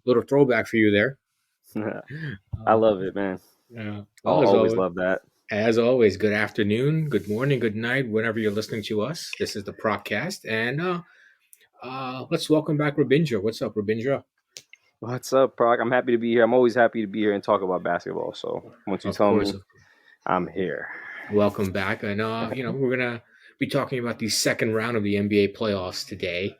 Little throwback for you there. I Uh, love it, man. I'll well, always love that. as always, good afternoon, good morning, good night, whenever you're listening to us. This is the Prak Cast, and let's welcome back Rabindra. What's up, Rabindra? What's up, Proc? I'm happy to be here. I'm always happy to be here and talk about basketball. So once you Of tell course, me, I'm here. welcome back. I know, we're gonna be talking about the second round of the NBA playoffs today,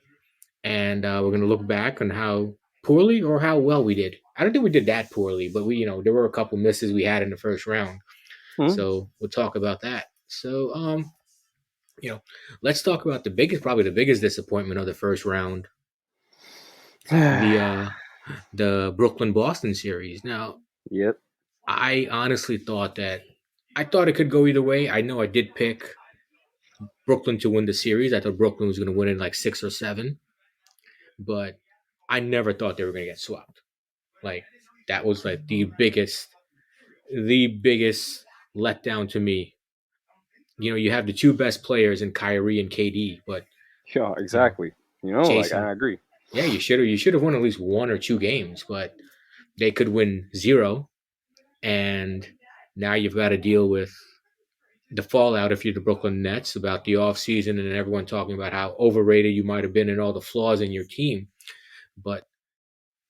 and we're gonna look back on how poorly or how well we did. I don't think we did that poorly, but there were a couple misses we had in the first round. Hmm? So we'll talk about that. So, you know, let's talk about probably the biggest disappointment of the first round, the Brooklyn Boston series. Now, Yep. I honestly thought it could go either way. I know I did pick Brooklyn to win the series. I thought Brooklyn was going to win in like 6 or 7, but I never thought they were going to get swept. Like that was like the biggest letdown to me. You have the two best players in Kyrie and KD, but Yeah, you know, exactly. Jason, I agree. yeah, you should have won at least 1 or 2 games, but they could win zero, and now you've got to deal with the fallout if you're the Brooklyn Nets about the offseason and everyone talking about how overrated you might have been and all the flaws in your team. But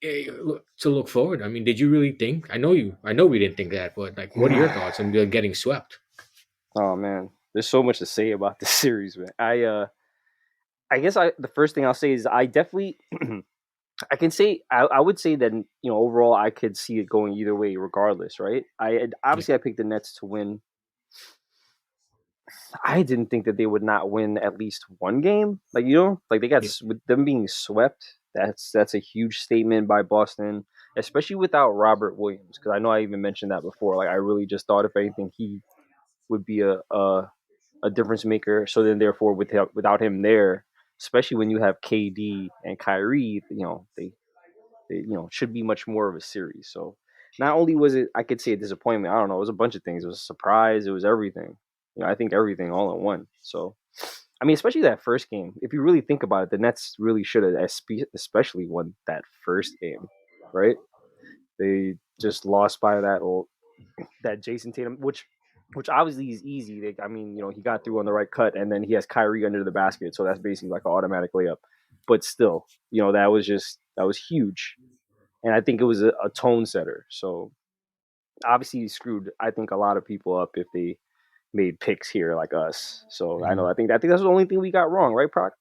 to look forward, I mean, did you really think? I know we didn't think that, but like, what are your thoughts on getting swept? Oh man, there's so much to say about this series, man. I guess the first thing I'll say is I definitely I can say I would say that overall I could see it going either way regardless, right? Yeah, Obviously I picked the Nets to win. I didn't think that they would not win at least one game. Like like they got yeah, with them being swept. That's a huge statement by Boston, especially without Robert Williams. Because I know I even mentioned that before. Like I really just thought if anything he would be a difference maker. So then therefore without him there, especially when you have KD and Kyrie, they should be much more of a series. So not only was it I could say a disappointment. I don't know. It was a bunch of things. It was a surprise. It was everything. I think everything all in one. So I mean, especially that first game. If you really think about it, the Nets really should have especially won that first game, right? They just lost by that Jason Tatum, which obviously is easy. I mean, he got through on the right cut, and then he has Kyrie under the basket, so that's basically like an automatic layup. But still, that was huge, and I think it was a tone setter. So obviously, he screwed I think a lot of people up if they made picks here like us. So I know mhm. I think that's the only thing we got wrong, right, Proc?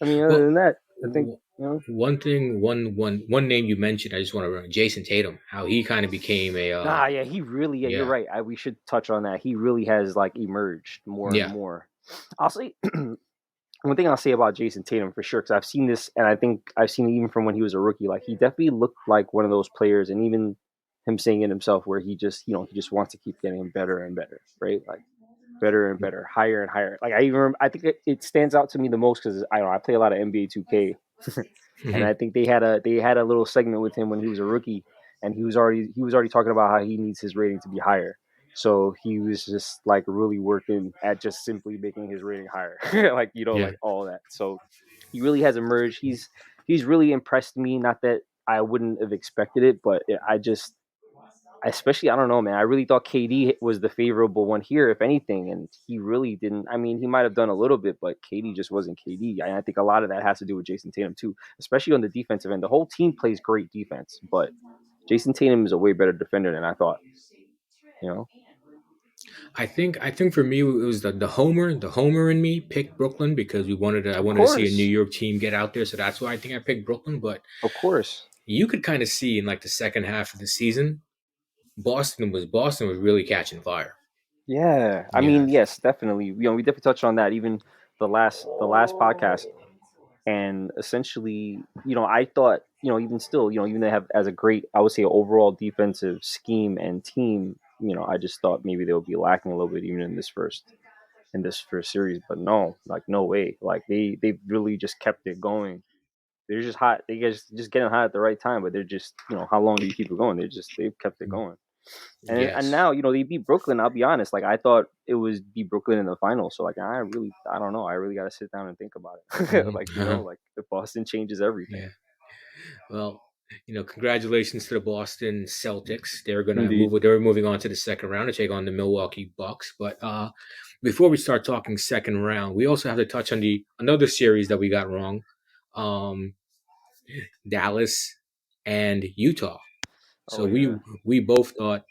I mean, other Well, than that, I think w- one thing, one name you mentioned, I just want to run Jason Tatum, how he kind of became a nah, yeah, he really, yeah, you're yeah, right. We should touch on that. He really has like emerged more and yeah, more. I'll say one thing I'll say about Jason Tatum for sure, because I've seen this, and I think I've seen it even from when he was a rookie. Like he definitely looked like one of those players, and even him saying it himself, where he just, he just wants to keep getting better and better, right? Like better and better, higher and higher. Like I even remember, I think it stands out to me the most because I don't know I play a lot of NBA 2K, and Mhm. I think they had a little segment with him when he was a rookie, and he was already talking about how he needs his rating to be higher. So he was just like really working at just simply making his rating higher, like Yeah. like all that. So he really has emerged. He's really impressed me. Not that I wouldn't have expected it, but I just especially I don't know, man. I really thought KD was the favorable one here, if anything, and he really didn't. I mean, he might have done a little bit, but KD just wasn't KD. I think a lot of that has to do with Jason Tatum too, especially on the defensive end. The whole team plays great defense, but Jason Tatum is a way better defender than I thought. You know? I think for me it was the homer in me picked Brooklyn because I Of wanted to see a New course, York team get out there, so that's why I think I picked Brooklyn. But of course. you could kind of see in like the second half of the season, Boston was really catching fire. Yeah, I Yeah, mean, yes, definitely. We definitely touched on that even the last podcast. And essentially, I thought, even still, even they have as a great, I would say, overall defensive scheme and team. I just thought maybe they would be lacking a little bit even in this first series, but no, like no way. Like they really just kept it going. They're just hot. They just getting hot at the right time, but they're just how long do you keep it going? They've kept it going. And yes, now they beat Brooklyn. I'll be honest, like I thought it was beat Brooklyn in the finals. So like I don't know. I really got to sit down and think about it. Mhm. Like if Boston changes everything. Yeah. Well, Congratulations to the Boston Celtics. They're gonna Indeed. move. They're moving on to the second round to take on the Milwaukee Bucks. But before we start talking second round, we also have to touch on the another series that we got wrong. Um, Dallas and Utah. Oh So yeah. we both thought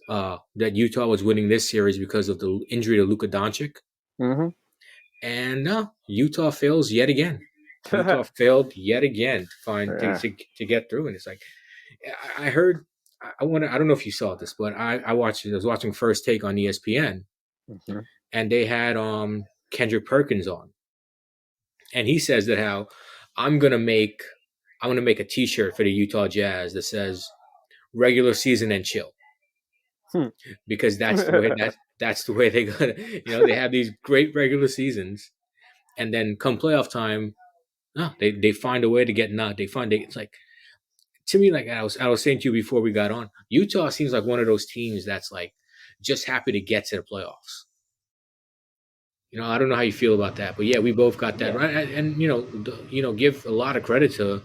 that Utah was winning this series because of the injury to Luka Doncic, Mm-hmm. and Utah fails yet again. Utah failed yet again to find Yeah. to get through, and it's like I heard. I want to. I don't know if you saw this, but I watched. I was watching First Take on ESPN, Mhm. and they had Kendrick Perkins on, and he says that how I'm gonna make I'm gonna make a T-shirt for the Utah Jazz that says regular season and chill, Hmm. because that's the way they got it. They have these great regular seasons, and then come playoff time, no, they find a way to get not. It's like, to me, like I was saying to you before we got on, Utah seems like one of those teams that's like just happy to get to the playoffs. I don't know how you feel about that, but yeah, we both got that Yeah. right. And give a lot of credit to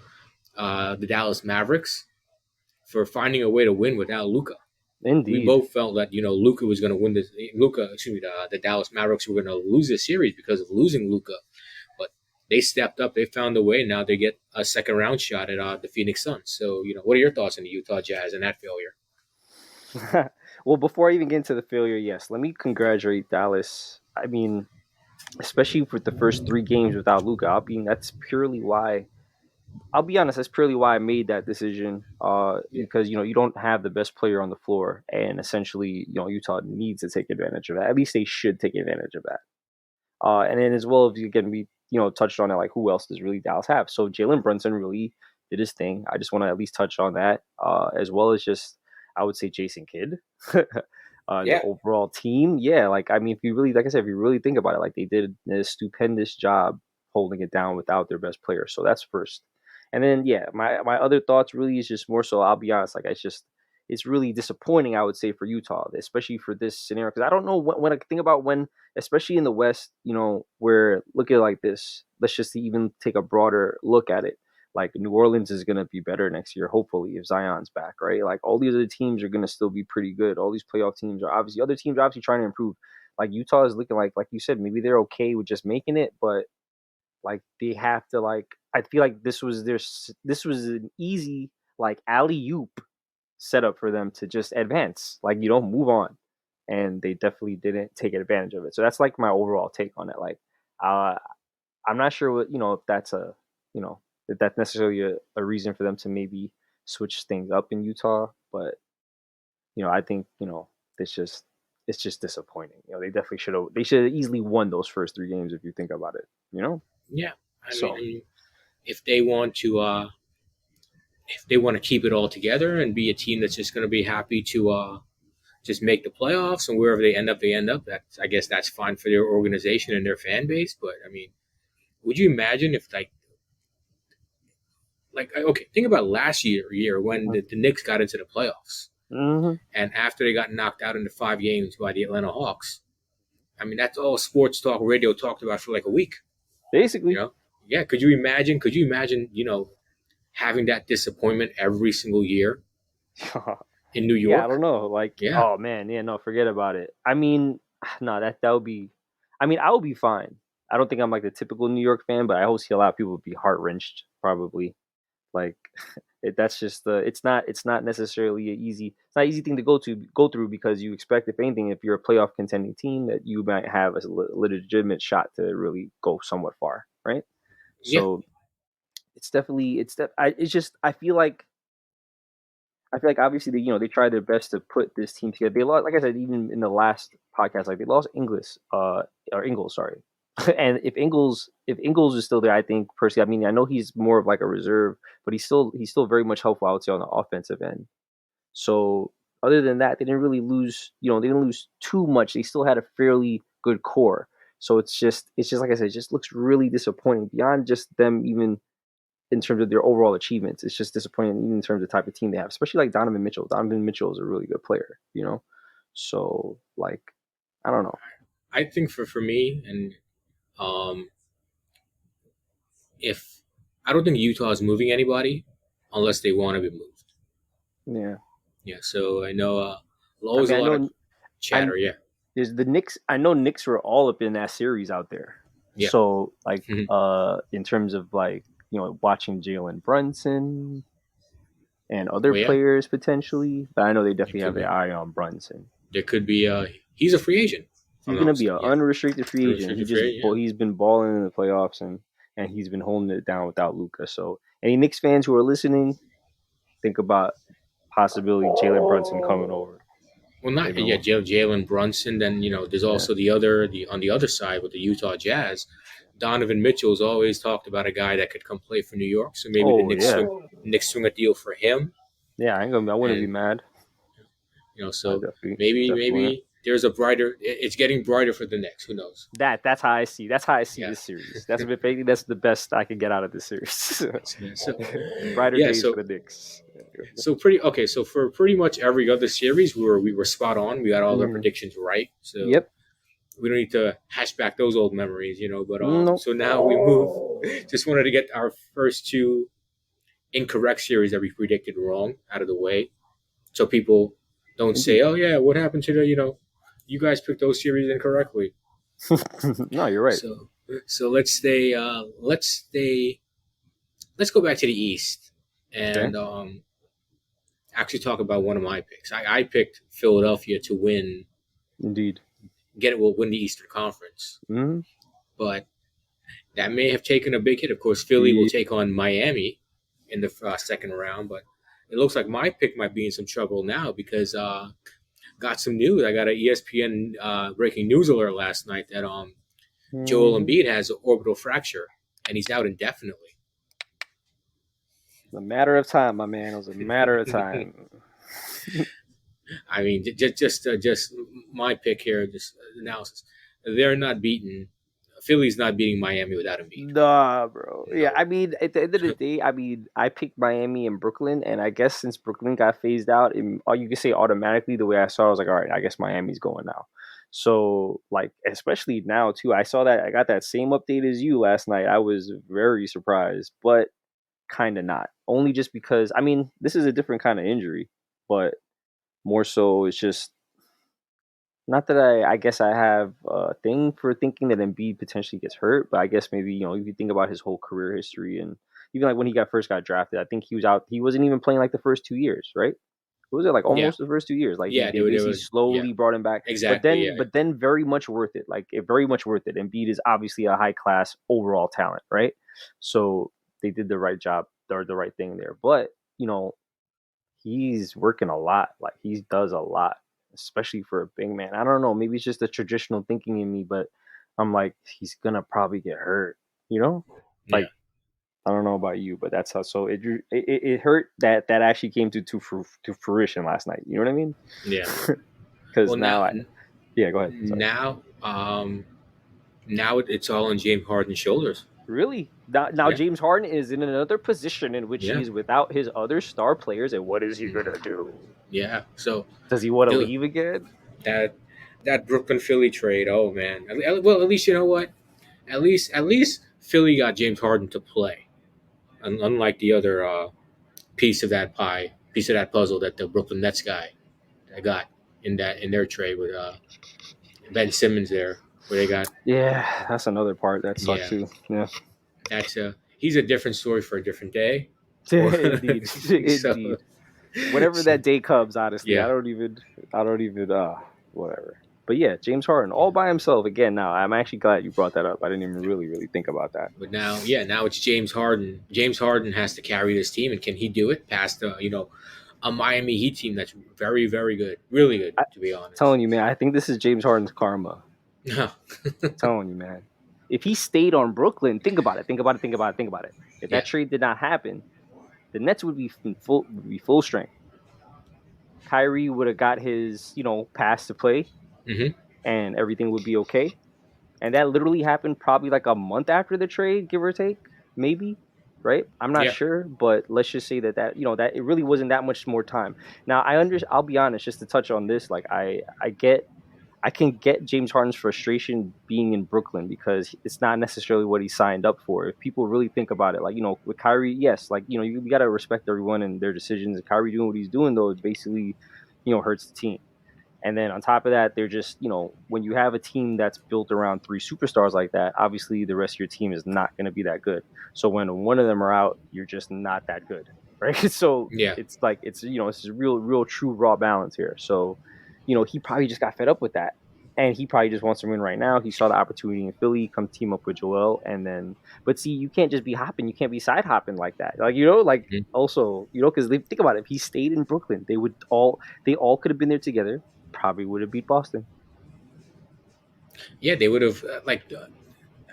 the Dallas Mavericks for finding a way to win without Luca. We Indeed. both felt that Luca was going to win this. Luca, excuse me, the Dallas Mavericks were going to lose this series because of losing Luca, but they stepped up. They found a way. Now they get a second round shot at the Phoenix Suns. So what are your thoughts on the Utah Jazz and that failure? Well, before I even get into the failure, yes, let me congratulate Dallas. I mean, especially for the first three games without Luca. That's purely why. I'll be honest. That's purely why I made that decision. Yeah, Because you don't have the best player on the floor, and essentially, Utah needs to take advantage of that. At least they should take advantage of that. And then as well as again we touched on it, like who else does really Dallas have? So Jalen Brunson really did his thing. I just want to at least touch on that, as well as just I would say Jason Kidd. The yeah, overall team, yeah, like I mean, if you really, like I said, if you really think about it, like they did a stupendous job holding it down without their best player. So that's first, and then yeah, my other thoughts really is just more so. I'll be honest, like it's really disappointing. I would say for Utah, especially for this scenario, because I don't know when I think about when, especially in the West, where look at it like this. Let's just even take a broader look at it. Like New Orleans is going to be better next year, hopefully, if Zion's back, right? Like all these other teams are going to still be pretty good. All these playoff teams are obviously, other teams are obviously trying to improve. Like Utah is looking like you said, maybe they're okay with just making it, but like they have to like. I feel like this was an easy like alley oop setup for them to just advance. Like move on, and they definitely didn't take advantage of it. So that's like my overall take on it. Like, uh, I'm not sure what if that's you know if that's necessarily a reason for them to maybe switch things up in Utah, but I think it's just disappointing. They definitely should have easily won those first three games if you think about it. yeah. So If they want to, keep it all together and be a team that's just going to be happy to just make the playoffs, and wherever they end up, they end up. I guess that's fine for their organization and their fan base. But would you imagine if okay, think about last year when the Knicks got into the playoffs, hmm and after they got knocked out in the 5 games by the Atlanta Hawks. That's all sports talk radio talked about for like a week. You basically. know, yeah. Could you imagine? Could you imagine? Having that disappointment every single year in New Yeah, I York? don't know. Like, Yeah, oh man, yeah, no, forget about it. I mean, no, that would be. I mean, I would be fine. I don't think I'm like the typical New York fan, but I always see a lot of people be heart wrenched. Probably, like, that's just the. It's not necessarily a easy. It's not an easy thing to go through because you expect, if anything, if you're a playoff contending team, that you might have a legitimate shot to really go somewhat far, right? yeah, So it's definitely it's just I feel like obviously they tried their best to put this team together. They lost, like I said, even in the last podcast, like they lost Ingles, sorry. And if Ingles is still there, I think personally, I mean, I know he's more of like a reserve, but he's still very much helpful, I would say, on the offensive end. So other than that, they didn't really lose. They didn't lose too much. They still had a fairly good core. So it's just like I said, it just looks really disappointing beyond just them even in terms of their overall achievements. It's just disappointing even in terms of the type of team they have, especially like Donovan Mitchell. Donovan Mitchell is a really good player. So like I don't know. I think for me, and um, if I don't think Utah is moving anybody, unless they want to be moved. Yeah. Yeah, so I know I always a mean, lot of I chatter. Yeah, there's the Knicks. I know Knicks were all up in that series out there. yeah, So like, Mhm. in terms of like, watching Jalen Brunson and other Well, yeah, players potentially, but I know they it definitely could have their be. eye on Brunson. There could be. He's a free agent. If I'm He's not gonna be an mistaken. Yeah, unrestricted free agent. unrestricted free agent. He's been balling in the playoffs, and he's been holding it down without Luka. So any Knicks fans who are listening, think about possibility Jalen Brunson coming over. Well, You not yeah, know, Jalen Brunson. Then there's yeah. also the on the other side with the Utah Jazz. Donovan Mitchell's always talked about a guy that could come play for New York. So maybe the Oh yeah, Knicks swing a deal for him, yeah. I wouldn't be and mad. I so definitely wouldn't. maybe there's a brighter. It's getting brighter for the Knicks. Who knows? That's how I see. That's how I see Yeah. this series. That's if anything, that's the best I can get out of this series. So Brighter yeah, days for so the Knicks. pretty okay. So for pretty much every other series, we were spot on. We got all our Mhm. predictions right. So Yep. we don't need to hash back those old memories. But Nope. so now we move. Just wanted to get our first two incorrect series that we predicted wrong out of the way, so people don't say, Indeed. "Oh yeah, what happened to you guys picked those series incorrectly." No, you're right. So let's go back to the East Okay. and actually talk about one of my picks. I picked Philadelphia to Indeed. will win the Eastern Conference, Hmm. but that may have taken a big hit. Of course, Philly will take on Miami in the second round, but it looks like my pick might be in some trouble now because got some news. I got an ESPN breaking news alert last night that Joel Hmm. Embiid has an orbital fracture and he's out indefinitely. A matter of time, my man. It was a matter of time. I mean, just my pick here, just analysis. They're not beating Philly's not beating Miami without Embiid. Nah, bro. Yeah, No. I mean, at the end of the day, I mean, I picked Miami and Brooklyn, and I guess since Brooklyn got phased out, all you can say automatically, the way I saw it, I was like, all right, I guess Miami's going now. So, like, especially now too, I got that same update as you last night. I was very surprised, but kind of not. Only just because, I mean, this is a different kind of injury, but more so, it's just not that I guess I have a thing for thinking that Embiid potentially gets hurt, but I guess maybe, if you think about his whole career history and even like when he first got drafted, I think he was out, he wasn't even playing like the first 2 years, right? Was it like Yeah, almost the first 2 years? Like yeah, they they basically were yeah, slowly brought him back, exactly, yeah, but then very much worth it. Like very much worth it. Embiid is obviously a high class overall talent, right? So they did the right job or the right thing there. But you know, he's working a lot. Like he does a lot, especially for a big man. I don't know. Maybe it's just the traditional thinking in me, but I'm like, he's gonna probably get hurt. You know, yeah, like I don't know about you, but that's how. So it hurt that actually came to fruition last night. You know what I mean? yeah. Because Well, now, yeah, go ahead. Sorry. now, now it's all on James Harden's shoulders. Really? Now Yeah, James Harden is in another position in which he yeah, is without his other star players, and what is he gonna do? yeah. So Does he want to the, leave again? that that Brooklyn Philly trade. Oh man. Well, at least you know what. At least Philly got James Harden to play, unlike the other piece of that puzzle that the Brooklyn Nets guy got in their trade with Ben Simmons there, where they got Yeah, that's another part that sucks yeah. too. Yeah. That's he's a different story for a different day. Or Indeed. so, Indeed. Whenever so that day comes, honestly, yeah. I don't even whatever. But yeah, James Harden all by himself again now. I'm actually glad you brought that up. I didn't even really think about that. But now, yeah, now it's James Harden. James Harden has to carry this team, and can he do it past a Miami Heat team that's very, very good, really good, I to be honest. telling you, man, I think this is James Harden's karma. No, Telling you, man. If he stayed on Brooklyn, think about it, think about it, think about it, think about it. If that yeah, trade did not happen, the Nets would be full strength. Kyrie would have got his, pass to play hmm and everything would be okay. And that literally happened probably like a month after the trade, give or take, maybe, right? I'm not yeah, sure, but let's just say that it really wasn't that much more time. Now I'll be honest, just to touch on this, like I get I can get James Harden's frustration being in Brooklyn because it's not necessarily what he signed up for. If people really think about it, like, with Kyrie, yes, like, you got to respect everyone and their decisions. And Kyrie doing what he's doing, though, it basically, hurts the team. And then on top of that, they're just, when you have a team that's built around three superstars like that, obviously the rest of your team is not going to be that good. So when one of them are out, you're just not that good, right? So Yeah. it's like it's a real true raw balance here. So, he probably just got fed up with that. And he probably just wants to win right now. He saw the opportunity in Philly, come team up with Joel, and then. But see, you can't just be hopping. You can't be side hopping like that. Like Mhm. also, because think about it. If he stayed in Brooklyn, they all could have been there together. Probably would have beat Boston. Yeah, they would have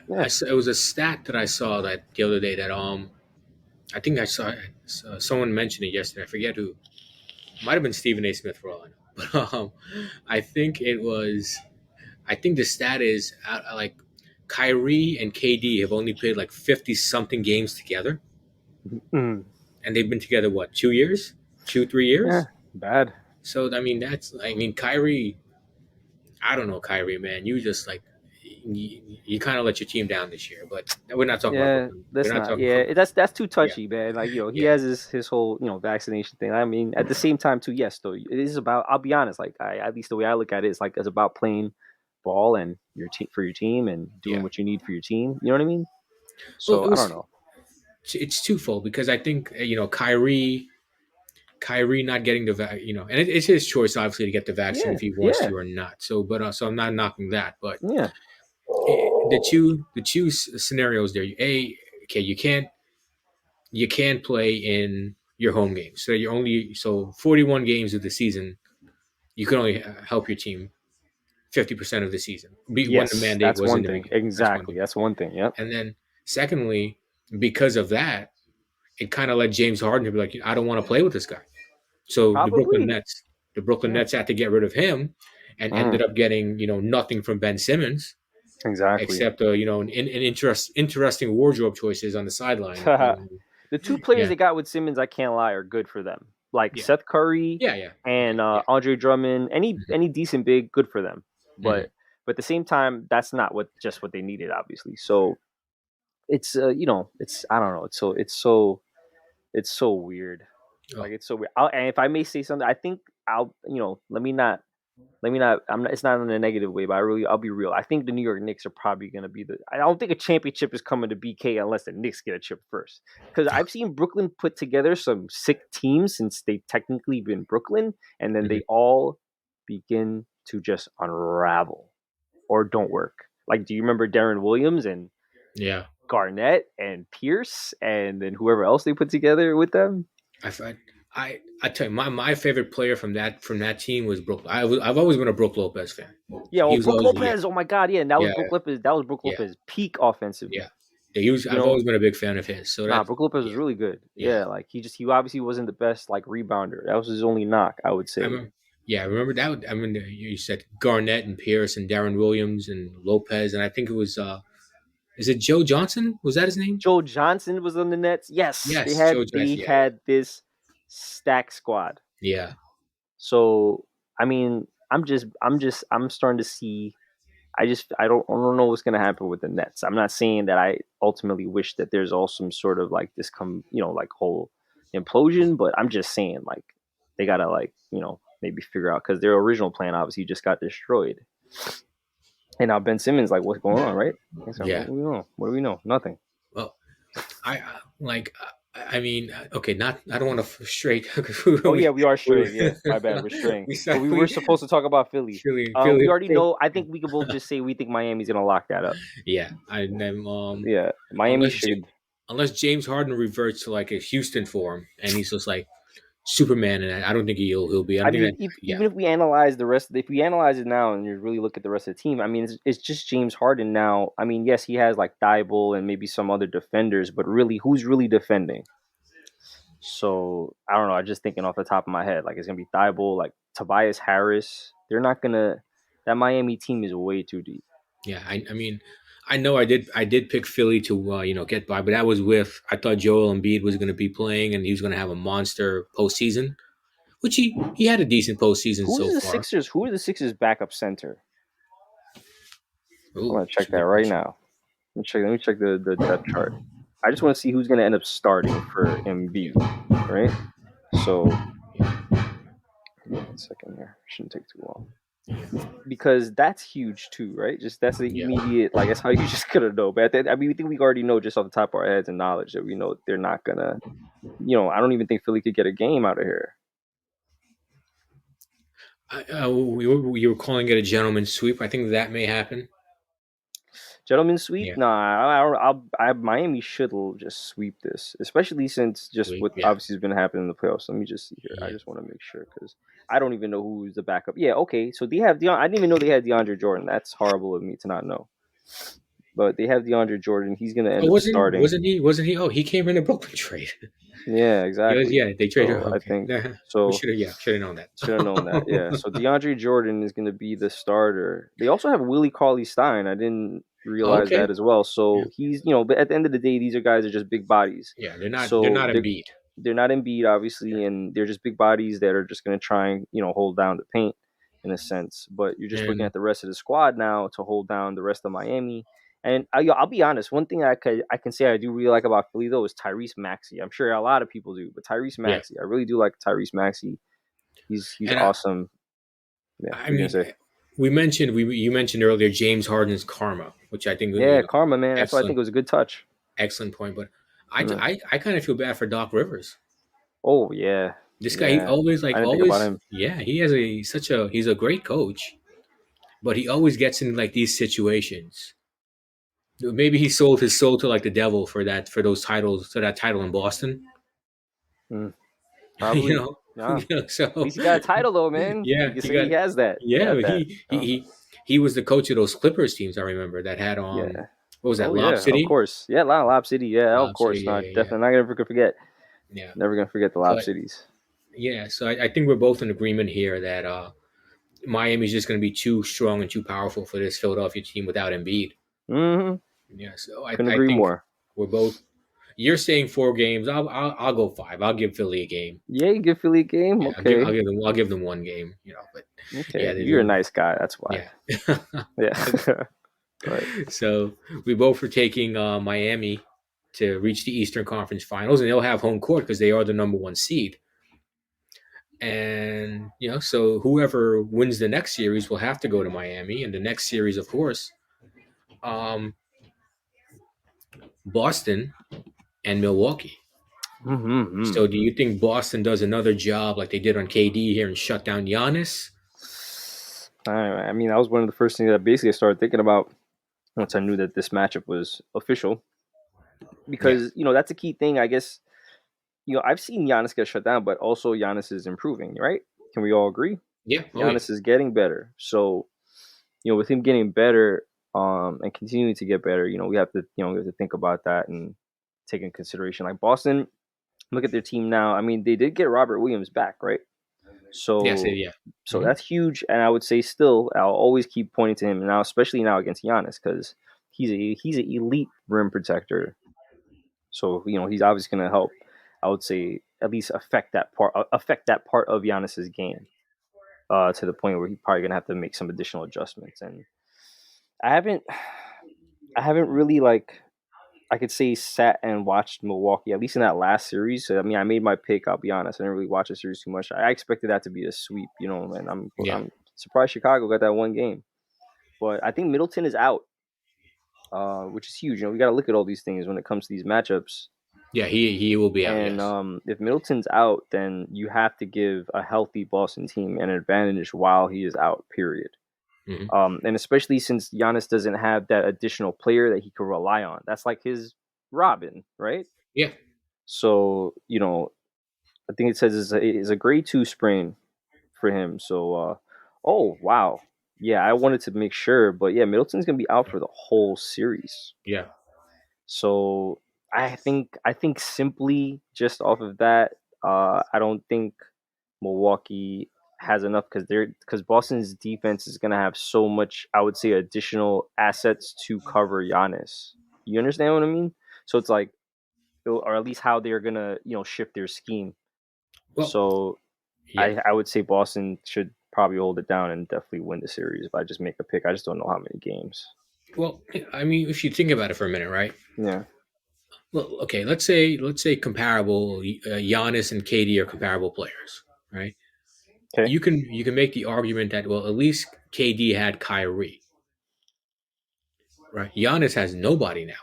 Yeah. it was a stat that I saw that the other day that I think I saw someone mentioned it yesterday. I forget who. Might have been Stephen A. Smith for all I know. But I think it was. I think the stat is like Kyrie and KD have only played like 50 something games together, Mm. and they've been together what 2 years, 3 Yeah. years. Bad. So I mean Kyrie. I don't know Kyrie, man. You just like you kind of let your team down this year. But we're not talking about Yeah, Brooklyn. We're that's not not. talking about Yeah, that's too yeah, touchy, man. Like, he yeah, has his whole vaccination thing. I mean, at the same time too. Yes, though, it is about. I'll be honest. Like, at least the way I look at it is like it's about playing ball and your team for your team and doing yeah. what you need for your team. You know what I mean? Well, So I don't know. it's twofold because I think Kyrie not getting and it's his choice obviously to get the vaccine Yeah, if he wants yeah, to or not. So, but so I'm not knocking that, but yeah. the two scenarios there. Okay, you can't play in your home games, so you're only 41 games of the season. You can only help your team 50% of the season. When the Yes, mandate that's was in one the thing. beginning, that's one Exactly, thing. that's one thing. Yep. And then secondly, because of that, it kind of led James Harden to be like, I don't want to play with this guy. So Probably. The Brooklyn Yeah. Nets had to get rid of him, and Mm, ended up getting nothing from Ben Simmons exactly. except interesting wardrobe choices on the sideline. The two players Yeah, they got with Simmons, I can't lie, are good for them. Like yeah, Seth Curry yeah, yeah. Okay, and yeah. Andre Drummond, any decent big, good for them. Hmm. But at the same time, that's not what they needed, obviously. So it's it's I don't know. It's so weird. Oh, Like it's so weird. And if I may say something, I think I'll let me not. I'm not. It's not in a negative way, but I'll be real. I think the New York Knicks are probably going to be the. I don't think a championship is coming to BK unless the Knicks get a chip first. Because I've seen Brooklyn put together some sick teams since they've technically been Brooklyn, and then mhm. they all begin to just unravel or don't work. Like, do you remember Darren Williams and Yeah. Garnett and Pierce, and then whoever else they put together with them? I tell you, my favorite player from that team was Brook. I've always been a Brook Lopez fan. Yeah, oh, He was Brook always yeah, Lopez. Oh my God, yeah, and that was yeah, Brook Lopez. That was Brook yeah, Lopez peak offensively. yeah. He was. You I've know, always been a big fan of his. So Nah, that Brook Lopez was yeah, really good. yeah. Yeah, like he obviously wasn't the best like rebounder. That was his only knock, I would I say. remember. Yeah, I remember that. I mean, you said Garnett and Pierce and Darren Williams and Lopez, and I think it was. Is it Joe Johnson? Was that his name? Joe Johnson was on the Nets. Yes, they Yes, Joe had Johnson. they Yeah, yeah, had this stack squad. yeah. So I mean, I'm starting to see. I don't know what's gonna happen with the Nets. I'm not saying that I ultimately wish that there's all some sort of like this like whole implosion, but I'm just saying like they gotta like maybe figure out because their original plan obviously just got destroyed. And now Ben Simmons, like, what's going on, right? He's like, what Yeah. do we know? What do we know? Nothing. Well, like. I mean, okay, not. I don't want to straight. Oh yeah, we, we are we, straying. Yeah, my bad, we're straying. we But start. we were We supposed to talk about Philly. We Philly. already know. I think we can both just say we think Miami's gonna lock that up. Yeah, Yeah, Miami unless should. unless James Harden reverts to like a Houston form and he's just like Superman, and I don't think he'll be. I I don't think mean, that. Yeah, even if we analyze the rest, if we analyze it now and you really look at the rest of the team, I mean, it's just James Harden now. I mean, yes, he has like Thibault and maybe some other defenders, but really, who's really defending? So I don't know. I'm just thinking off the top of my head, like it's gonna be Thibault, like Tobias Harris. They're not gonna. That Miami team is way too deep. yeah. I mean, I know I did pick Philly to get by, but that was with I thought Joel Embiid was going to be playing and he was going to have a monster postseason, which he had a decent postseason so far. Who are the Sixers backup center? I'm Ooh, gonna that's check a that good right question. now. Let me check the depth chart. I just want to see who's gonna end up starting for Embiid, right? So give me 1 second here. Shouldn't take too long. Because that's huge too, right? Just that's the Yeah. immediate, like that's how you just gonna know. But I mean, we think we already know just off the top of our heads and knowledge that we know they're not gonna. I don't even think Philly could get a game out of here. You were calling it a gentleman's sweep. I think that may happen. Gentlemen sweep? Yeah. Nah, Miami should just sweep this, especially since just Sweep. what Yeah. obviously has been happening in the playoffs. Let me just see here. I Yeah. just want to make sure because I don't even know who's the backup. Yeah, okay. So they have Deon. I didn't even know they had DeAndre Jordan. That's horrible of me to not know. But they have DeAndre Jordan. He's gonna Oh, end up wasn't starting. wasn't he? Wasn't he? Oh, he came in a Brooklyn trade. Yeah, He was. exactly. Yeah, they traded. So Oh, I okay. think We so. should have. Yeah, should have known Should have known that. Yeah. that. So DeAndre Jordan is going to be the starter. They also have Willie Cauley Stein. I didn't realize Okay. that as well. Yeah. So he's, but at the end of the day, these are guys that are just big bodies. Yeah. They're So not Embiid. they're not Embiid, obviously, and they're just big bodies that are just going to try and hold down the paint in a sense. But you're just looking And at the rest of the squad now to hold down the rest of Miami. And I'll be honest, one thing I can say I do really like about Philly though is Tyrese Maxey. I'm sure a lot of people do, but Tyrese yeah. Maxey, I really do like Tyrese Maxey. He's And awesome. Yeah, I what are you gonna mean, say? we you mentioned earlier James Harden's karma, which I think Yeah, karma, man. That's why I think excellent it was a good touch. excellent point. But Mhm. I kind of feel bad for Doc Rivers. Oh yeah, This guy, he yeah. always I like didn't think about always, him. yeah, he has a such a he's a great coach, but he always gets in like these situations. Maybe he sold his soul to like the devil for those titles to that title in Boston. Mm, you probably. know, Nah. At so least he got a title though, man. yeah, You can he say got he has that. He yeah, has but that. he was the coach of those Clippers teams. I remember that had Yeah. what was that, Oh Lob yeah, of City? course. Yeah, Lob City. Yeah, of Lob City, course. yeah, Not yeah, yeah, definitely not gonna forget. yeah. Never gonna forget the Lob But Cities. yeah, so I think we're both in agreement here that Miami's just going to be too strong and too powerful for this Philadelphia team without Embiid. Mm-hmm. Yeah, so Couldn't I agree think more. we're both. You're saying 4 games. I'll go 5. I'll give Philly a game. Yeah, you give Philly a game. Yeah, Okay. I'll give them 1 game. But Okay. yeah, You're a nice guy, that's why. yeah. Yeah. Right. So we both were taking Miami to reach the Eastern Conference Finals, and they'll have home court because they are the number 1 seed. And so whoever wins the next series will have to go to Miami, and the next series, of course, um, Boston and Milwaukee. Mm-hmm. So do you think Boston does another job like they did on KD here and shut down Giannis? I mean, that was one of the first things that basically I started thinking about once I knew that this matchup was official. Yeah. Because, that's a key thing. I guess, I've seen Giannis get shut down, but also Giannis is improving, right? Can we all agree? Yeah. Oh yeah. Giannis is getting better. So, with him getting better, and continuing to get better, we have to think about that and take in consideration. Like Boston, look at their team now. I mean, they did get Robert Williams back, right? Yes. So Yeah. so Hmm. that's huge, and I would say still, I'll always keep pointing to him now, especially now against Giannis, because he's an elite rim protector. So he's obviously going to help. I would say at least affect that part of Giannis's game, to the point where he's probably going to have to make some additional adjustments. And I haven't I haven't really like I could say sat and watched Milwaukee, at least in that last series. So, I mean, I made my pick. I'll be honest. I didn't really watch the series too much. I expected that to be a sweep, and Yeah. I'm surprised Chicago got that one game. But I think Middleton is out, which is huge. We got to look at all these things when it comes to these matchups. Yeah. He will be out. And Yes. if Middleton's out, then you have to give a healthy Boston team an advantage while he is out. Period. Hmm. And especially since Giannis doesn't have that additional player that he could rely on. That's like his Robin, right? Yeah. So I think it says it's a grade 2 sprain for him. So oh wow, yeah, I wanted to make sure, but yeah, Middleton's gonna be out for the whole series. Yeah. So I think simply just off of that, I don't think Milwaukee has enough because Boston's defense is gonna have so much, I would say, additional assets to cover Giannis. You understand what I mean? So it's like, or at least how they're gonna shift their scheme. Well. So Yeah. I would say Boston should probably hold it down and definitely win the series if I just make a pick. I just don't know how many games. Well, I mean, if you think about it for a minute, right? Yeah. Well, okay, let's say comparable. Giannis and KD are comparable players, right? Okay. You can make the argument that, well, at least KD had Kyrie, right? Giannis has nobody now.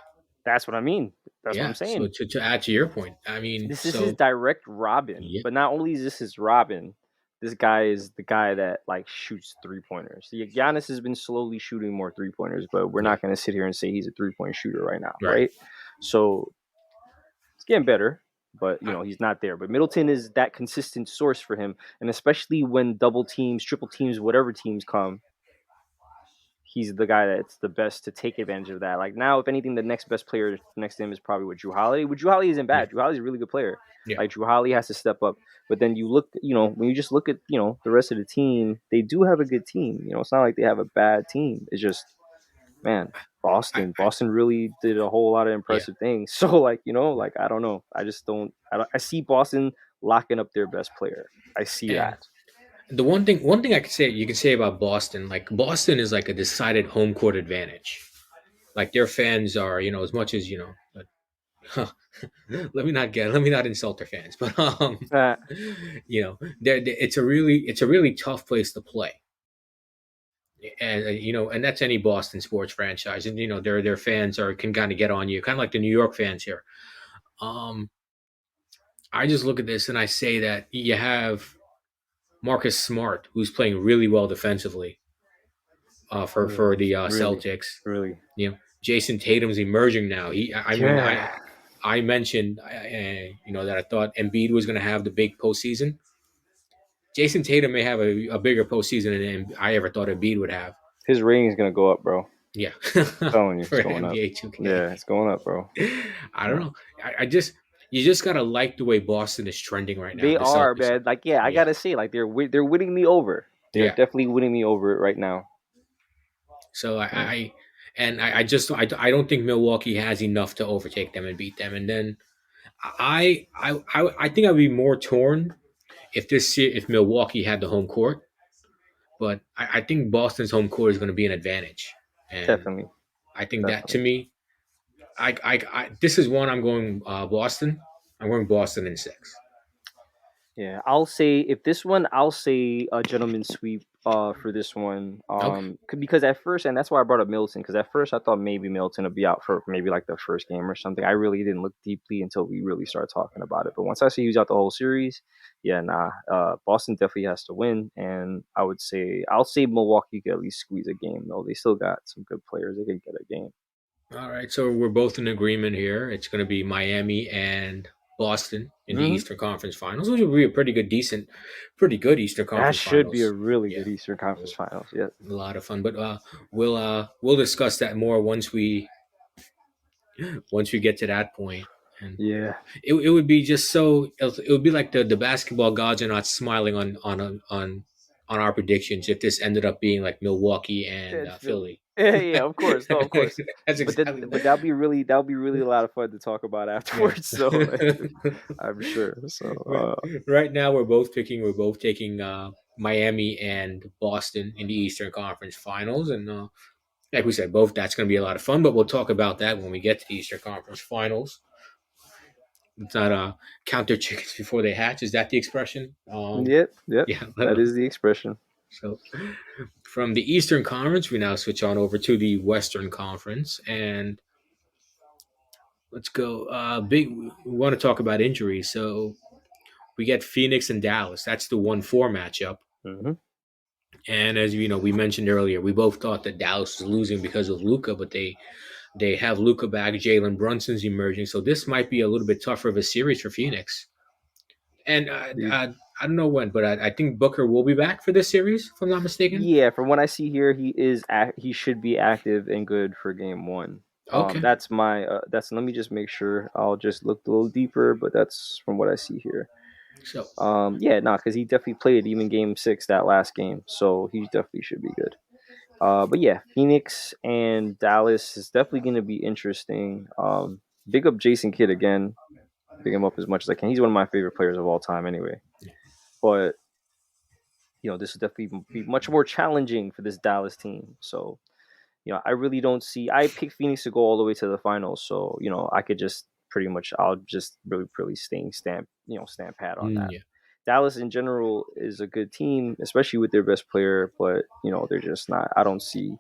That's what I mean. That's what I'm Yeah. So saying. to add to your point, I mean, This is his so direct Robin. yeah, But not only is this his Robin, this guy is the guy that like shoots 3 pointers. Giannis has been slowly shooting more 3 pointers, but we're yeah, not going to sit here and say he's a 3 point shooter right now, right. right? So it's getting better, but I, he's not there. But Middleton is that consistent source for him, and especially when double teams, triple teams, whatever teams come, he's the guy that's the best to take advantage of that. Like now, if anything, the next best player next to him is probably with Drew Holiday. With Drew Holiday isn't yeah, bad. Drew Holiday's a really good player. yeah. Like Drew Holiday has to step up. But then you look, when you just look at, the rest of the team, they do have a good team. It's not like they have a bad team. It's just, man, Boston. I Boston really did a whole lot of yeah. impressive things. So like, like I don't know. I just don't. I see Boston locking up their best player. I see And that. the one thing I could say you can say about Boston, like Boston is like a decided home court advantage. Like their fans are, as much as huh, let me not insult their fans, but Uh, it's a really tough place to play, and that's any Boston sports franchise, and their fans are can kind of get on you, kind of like the New York fans here. Um, I just look at this and I say that you have Marcus Smart, who's playing really well defensively, for really, the really, Celtics. really. Jason Tatum's emerging now. I mean, Yeah. I mentioned, that I thought Embiid was going to have the big postseason. Jason Tatum may have a bigger postseason than I ever thought Embiid would have. His rating is gonna go up, bro. Yeah, Telling you, it's for going up. NBA 2K. Yeah, it's going up, bro. I don't Yeah. know. I just you just gotta like the way Boston is trending right now. They The are, Celtics. man. Like, yeah, I Yeah, gotta say, like, they're winning me over. They're yeah. definitely winning me over right now. So Yeah. I don't think Milwaukee has enough to overtake them and beat them. And then I think I'd be more torn if Milwaukee had the home court, but I think Boston's home court is going to be an advantage, and Definitely, I think that to definitely. me, this is one I'm going Boston. I'm going Boston in six. Yeah, I'll say if this one, I'll say a gentleman's sweep. For this one, Okay. because at first, and that's why I brought up Middleton, because at first I thought maybe Middleton would be out for maybe like the first game or something. I really didn't look deeply until we really started talking about it. But once I see he was out the whole series, yeah, nah. Boston definitely has to win, and I'll say Milwaukee could at least squeeze a game though. They still got some good players. They could get a game. All right. So we're both in agreement here. It's going to be Miami and Boston in the Hmm. Eastern Conference Finals, which will be a pretty good Eastern That Conference should be a Finals. really Yeah, good Eastern Conference Finals. Yeah. a lot of fun. But we'll discuss that more once we get to that point. And Yeah. it would be just so it would be like the basketball gods are not smiling on our predictions if this ended up being like Milwaukee and And Philly. Philly. Yeah, yeah, of course. No, of course. That's But then, exactly but that'll be really a lot of fun to talk about yeah. afterwards. So I'm sure. So right, right now we're both taking Miami and Boston in the Eastern Conference Finals, and like we said, both that's going to be a lot of fun. But we'll talk about that when we get to the Eastern Conference Finals. It's not count their chickens before they hatch. Is that the expression? yep, yep. Yeah. That is the expression. So from the Eastern Conference, we now switch on over to the Western Conference, and let's go. We want to talk about injuries. So we get Phoenix and Dallas. That's the 1-4 matchup. Hmm. And as you know, we mentioned earlier, we both thought that Dallas was losing because of Luca, but they have Luca back. Jalen Brunson's emerging, so this might be a little bit tougher of a series for Phoenix. And I don't know when, but I think Booker will be back for this series, if I'm not mistaken. Yeah, from what I see here, he should be active and good for game one. Okay, That's my that's let me just make sure. I'll just look a little deeper, but that's from what I see here. so Yeah, no, because he definitely played even game six that last game, so he definitely should be good. But yeah, Phoenix and Dallas is definitely going to be interesting. Big up Jason Kidd again. Big him up as much as I can. He's one of my favorite players of all time, anyway. But this will definitely be much more challenging for this Dallas team. So I really don't see. I picked Phoenix to go all the way to the finals, so I could just pretty much. I'll just really stamp pat on that. Yeah, Dallas in general is a good team, especially with their best player, but they're just not. I don't see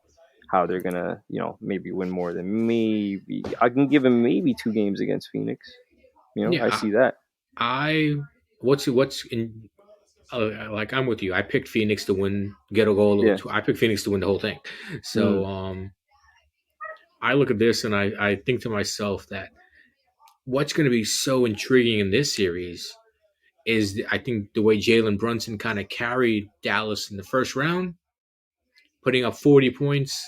how they're gonna maybe win more than maybe. I can give them maybe 2 games against Phoenix. I yeah. see that. I what's in like I'm with you. I picked Phoenix to win, get a goal. Yeah. I picked Phoenix to win the whole thing. Mm, So I look at this and I think to myself that what's going to be so intriguing in this series is I think the way Jalen Brunson kind of carried Dallas in the first round, putting up 40 points.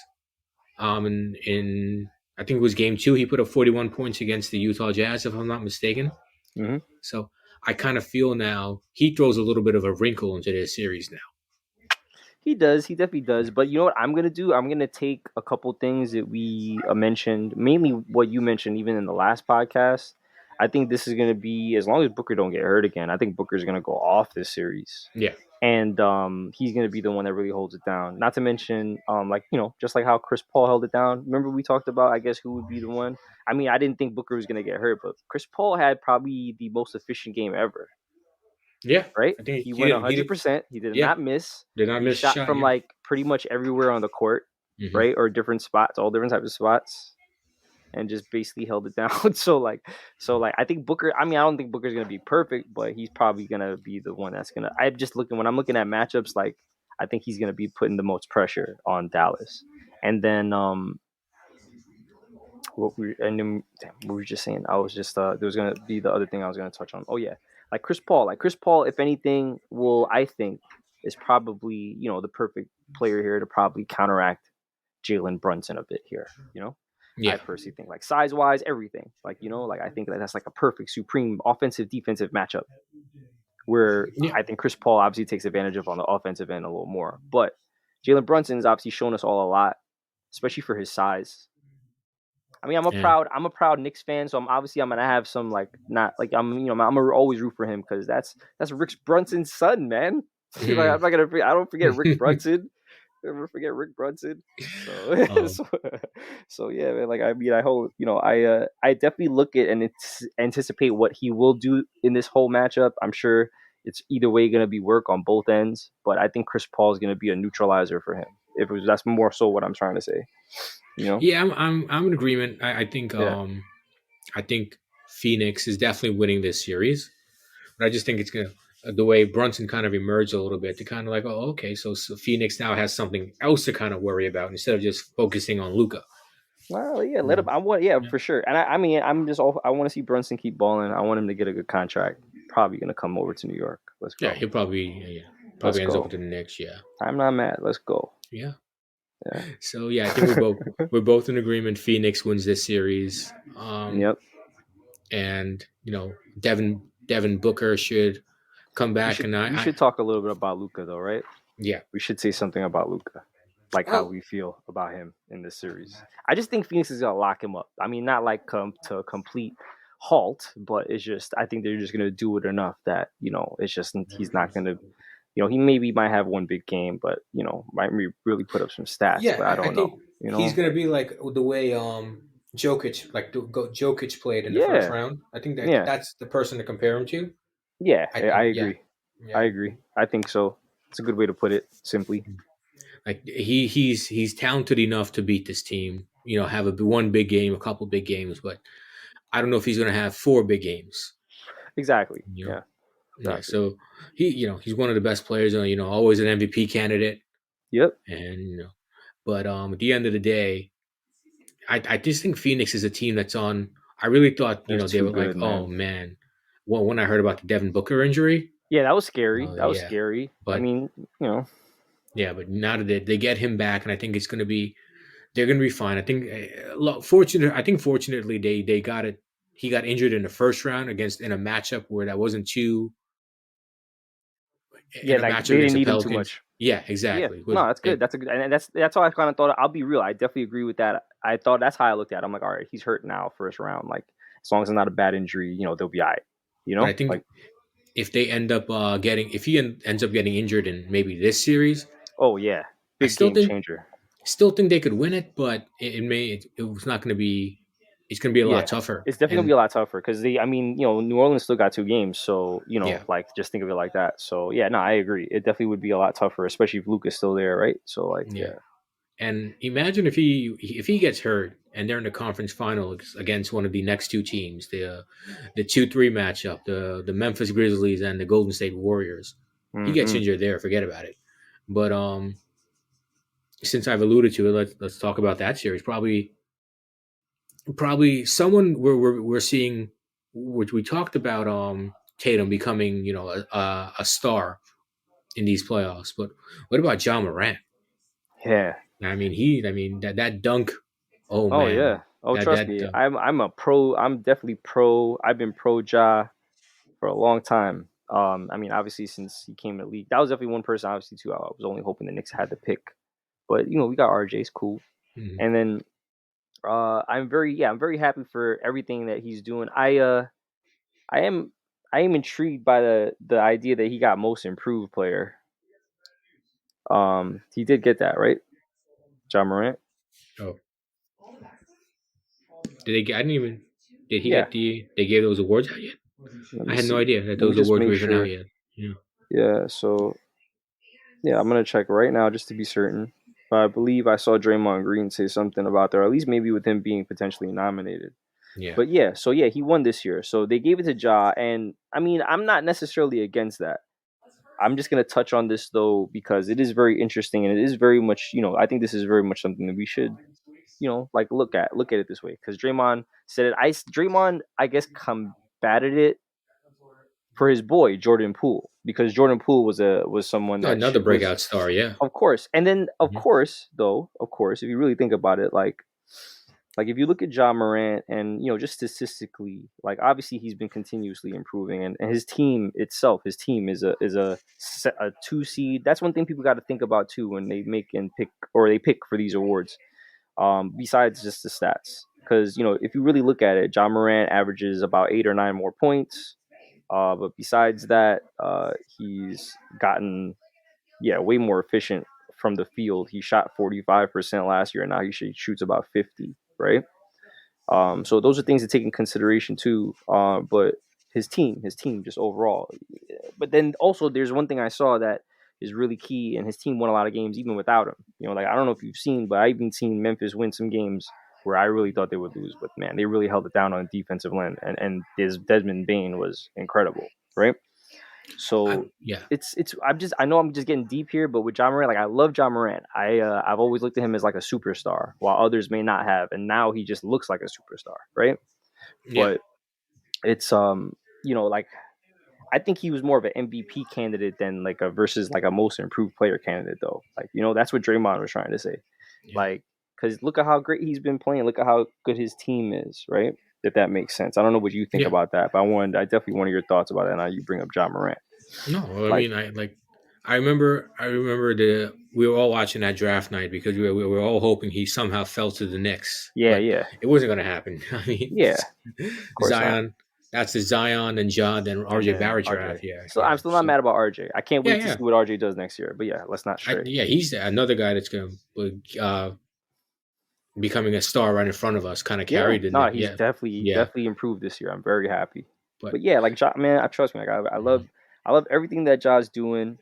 In I think it was game 2, he put up 41 points against the Utah Jazz, if I'm not mistaken. hmm So I kind of feel now he throws a little bit of a wrinkle into this series now. He does. He definitely does. But you know what I'm gonna do? I'm gonna take a couple things that we mentioned, mainly what you mentioned, even in the last podcast. I think this is gonna be, as long as Booker don't get hurt again. I think Booker's gonna go off this series, Yeah, and he's gonna be the one that really holds it down. Not to mention, like just like how Chris Paul held it down. Remember we talked about, I guess, who would be the one. I mean, I didn't think Booker was gonna get hurt, but Chris Paul had probably the most efficient game ever. yeah. Right? I think He he went didn't. He did. 100%. He did Yeah, not miss. did not He miss a shot shot. from Yeah. like pretty much everywhere on the court, Hmm. right? Or different spots, all different types of spots, and just basically held it down. So like I think Booker. I mean, I don't think Booker's gonna be perfect, but he's probably gonna be the one that's gonna. I'm just looking when I'm looking at matchups. Like I think he's gonna be putting the most pressure on Dallas, and then what were we just saying? I was just there was gonna be the other thing I was gonna touch on. Oh yeah, like Chris Paul. Like Chris Paul, if anything, will I think is probably the perfect player here to probably counteract Jalen Brunson a bit here. I Yeah, personally think like size wise, everything. Like like I think that's like a perfect supreme offensive defensive matchup where yeah, I think Chris Paul obviously takes advantage of on the offensive end a little more, but Jalen Brunson's obviously shown us all a lot, especially for his size. I mean, and I'm a proud Knicks fan, so I'm gonna have some like not like I'm gonna always root for him because that's Rick Brunson's son, man. Like I'm not gonna I don't forget Rick Brunson. Never forget Rick Brunson. So um, so yeah, man. Like I mean, I hope I definitely look at and anticipate what he will do in this whole matchup. I'm sure it's either way gonna be work on both ends, but I think Chris Paul is gonna be a neutralizer for him. If it was, that's more so what I'm trying to say. You know? yeah, I'm in agreement. Yeah. I think Phoenix is definitely winning this series, but I just think it's gonna the way Brunson kind of emerged a little bit to kind of like, oh, okay, so Phoenix now has something else to kind of worry about instead of just focusing on Luca. Well, yeah, let him. I want, yeah, Yeah, for sure. And I mean, I'm just all. I want to see Brunson keep balling. I want him to get a good contract. Probably gonna come over to New York. Let's yeah, go. he'll probably Let's probably ends up with go. the Knicks. Yeah, I'm not mad. Let's go. yeah. Yeah. So yeah, I think we're both in agreement. Phoenix wins this series, Yep. and Devin Booker should come We back, should and we I should talk a little bit about Luca though, right? yeah. We should say something about Luca, like how Well, we feel about him in this series. I just think Phoenix is gonna lock him up. I mean, not like come to a complete halt, but it's just I think they're just gonna do it enough that it's just he's not gonna. He maybe might have one big game, but might really put up some stats. But I yeah, I don't know. think he's gonna be like the way Jokic Jokic played in the first Yeah, round. I think yeah, that's the person to compare him to. yeah. I I think yeah, agree. I yeah. agree. I think so. It's a good way to put it. Simply. Like he's talented enough to beat this team. Have one big game, a couple big games, but I don't know if he's gonna have 4 big games. Exactly. You know, Yeah. yeah. Exactly. So he's one of the best players. Always an MVP candidate, Yep. and but at the end of the day, I just think Phoenix is a team that's on. I really thought They're they too were like, good, oh man. man. Well, when I heard about the Devin Booker injury, Yeah, that was scary. That was yeah, scary. I but mean, yeah, but now that they get him back, and I think it's going to be they're going to be fine. I think fortunate. I think fortunately they got it. He got injured in the first round in a matchup where that wasn't too yeah, in a like matchup they didn't against the need him too Pelicans. much. Yeah, Yeah, exactly. no, that's good. That's a good, and that's how I kind of thought. I'll be real. I definitely agree with that. I thought that's how I looked at it. I'm like, all right, he's hurt now, first round. Like, as long as it's not a bad injury, they'll be all right. But I think Like, if they end up ends up getting injured in maybe this series, oh yeah, I big still game think changer. Still think they could win it, but it was not going to be. It's going to be a lot Yeah, tougher. it's definitely gonna be And a lot tougher because I mean, New Orleans still got 2 games, so yeah, like just think of it like that. So yeah, no, I agree. It definitely would be a lot tougher, especially if Luka's still there, right? So like, yeah. yeah. And imagine if he gets hurt and they're in the conference finals against one of the next two teams, the 2-3 matchup, the Memphis Grizzlies and the Golden State Warriors. He gets Hmm. injured there, forget about it. But since I've alluded to it, let's talk about that series. Probably someone we're seeing, which we talked about Tatum becoming a star in these playoffs. But what about John Morant? Yeah. I mean that dunk. Oh Oh man, yeah. Oh, that trust that me, dunk. I'm a pro. I'm definitely pro. I've been pro Ja for a long time. I mean, obviously since he came in the league, that was definitely one person. Obviously, too. I was only hoping the Knicks had the pick, but we got RJ's cool, Mhm. and then I'm very happy for everything that he's doing. I am I am intrigued by the idea that he got most improved player. He did get that, right? John Morant. Oh, did they? I didn't even. Did he Yeah. get the? They gave those awards out yet? Let I me had no see. idea that Let me those just awards were make even out sure. yet. Yeah. Yeah. So yeah, I'm gonna check right now just to be certain. But I believe I saw Draymond Green say something about there, at least maybe with him being potentially nominated. Yeah. But yeah, so yeah, he won this year. So they gave it to Ja, and I mean, I'm not necessarily against that. I'm just gonna touch on this though because it is very interesting and it is very much, I think this is very much something that we should, like look at it this way because Draymond said it. Draymond, I guess, combated it for his boy Jordan Poole because Jordan Poole was someone Oh, that another was, breakout star. Yeah. of course, and then Mhm. of course, if you really think about it, like if you look at John Morant and just statistically, like obviously he's been continuously improving, and his team itself, his team is a 2 seed. That's one thing people got to think about too when they make and pick or they pick for these awards. Besides just the stats, because if you really look at it, John Morant averages about 8 or 9 more points. But besides that, he's gotten way more efficient from the field. He shot 45% last year, and now he shoots about 50, right? So those are things to take in consideration too. But his team just overall. But then also there's one thing I saw that is really key, and his team won a lot of games even without him. Like I don't know if you've seen, but I even seen Memphis win some games where I really thought they would lose, but man, they really held it down on the defensive end, and Desmond Bain was incredible, right? So Yeah. it's I know I'm just getting deep here, but with John Morant, like I love John Morant. I've always looked at him as like a superstar, while others may not have, and now he just looks like a superstar, right? Yeah. But it's like I think he was more of an MVP candidate than like a versus like a most improved player candidate though. Like that's what Draymond was trying to say, Yeah. like because look at how great he's been playing, look at how good his team is, right? If that makes sense. I don't know what you think Yeah. about that, but I definitely wanted your thoughts about it. And now you bring up John Morant, No, I like mean, I like. I remember we were all watching that draft night because we were all hoping he somehow fell to the Knicks, yeah, but yeah. it wasn't going to happen. I mean, Yeah, of course not. Zion. That's the Zion and John then And RJ then Barrett RJ. draft. Yeah. So Yeah. I'm still not So mad about RJ. I can't yeah, wait to yeah. see what RJ does next year. But yeah, let's not stray. Yeah, he's another guy that's going to becoming a star right in front of us. Kind of Yeah, carried the no, Knicks. he's Yeah. definitely Yeah. definitely improved this year. I'm very happy. But But yeah, like Ja, man, I trust me. Like I love everything that Ja's doing.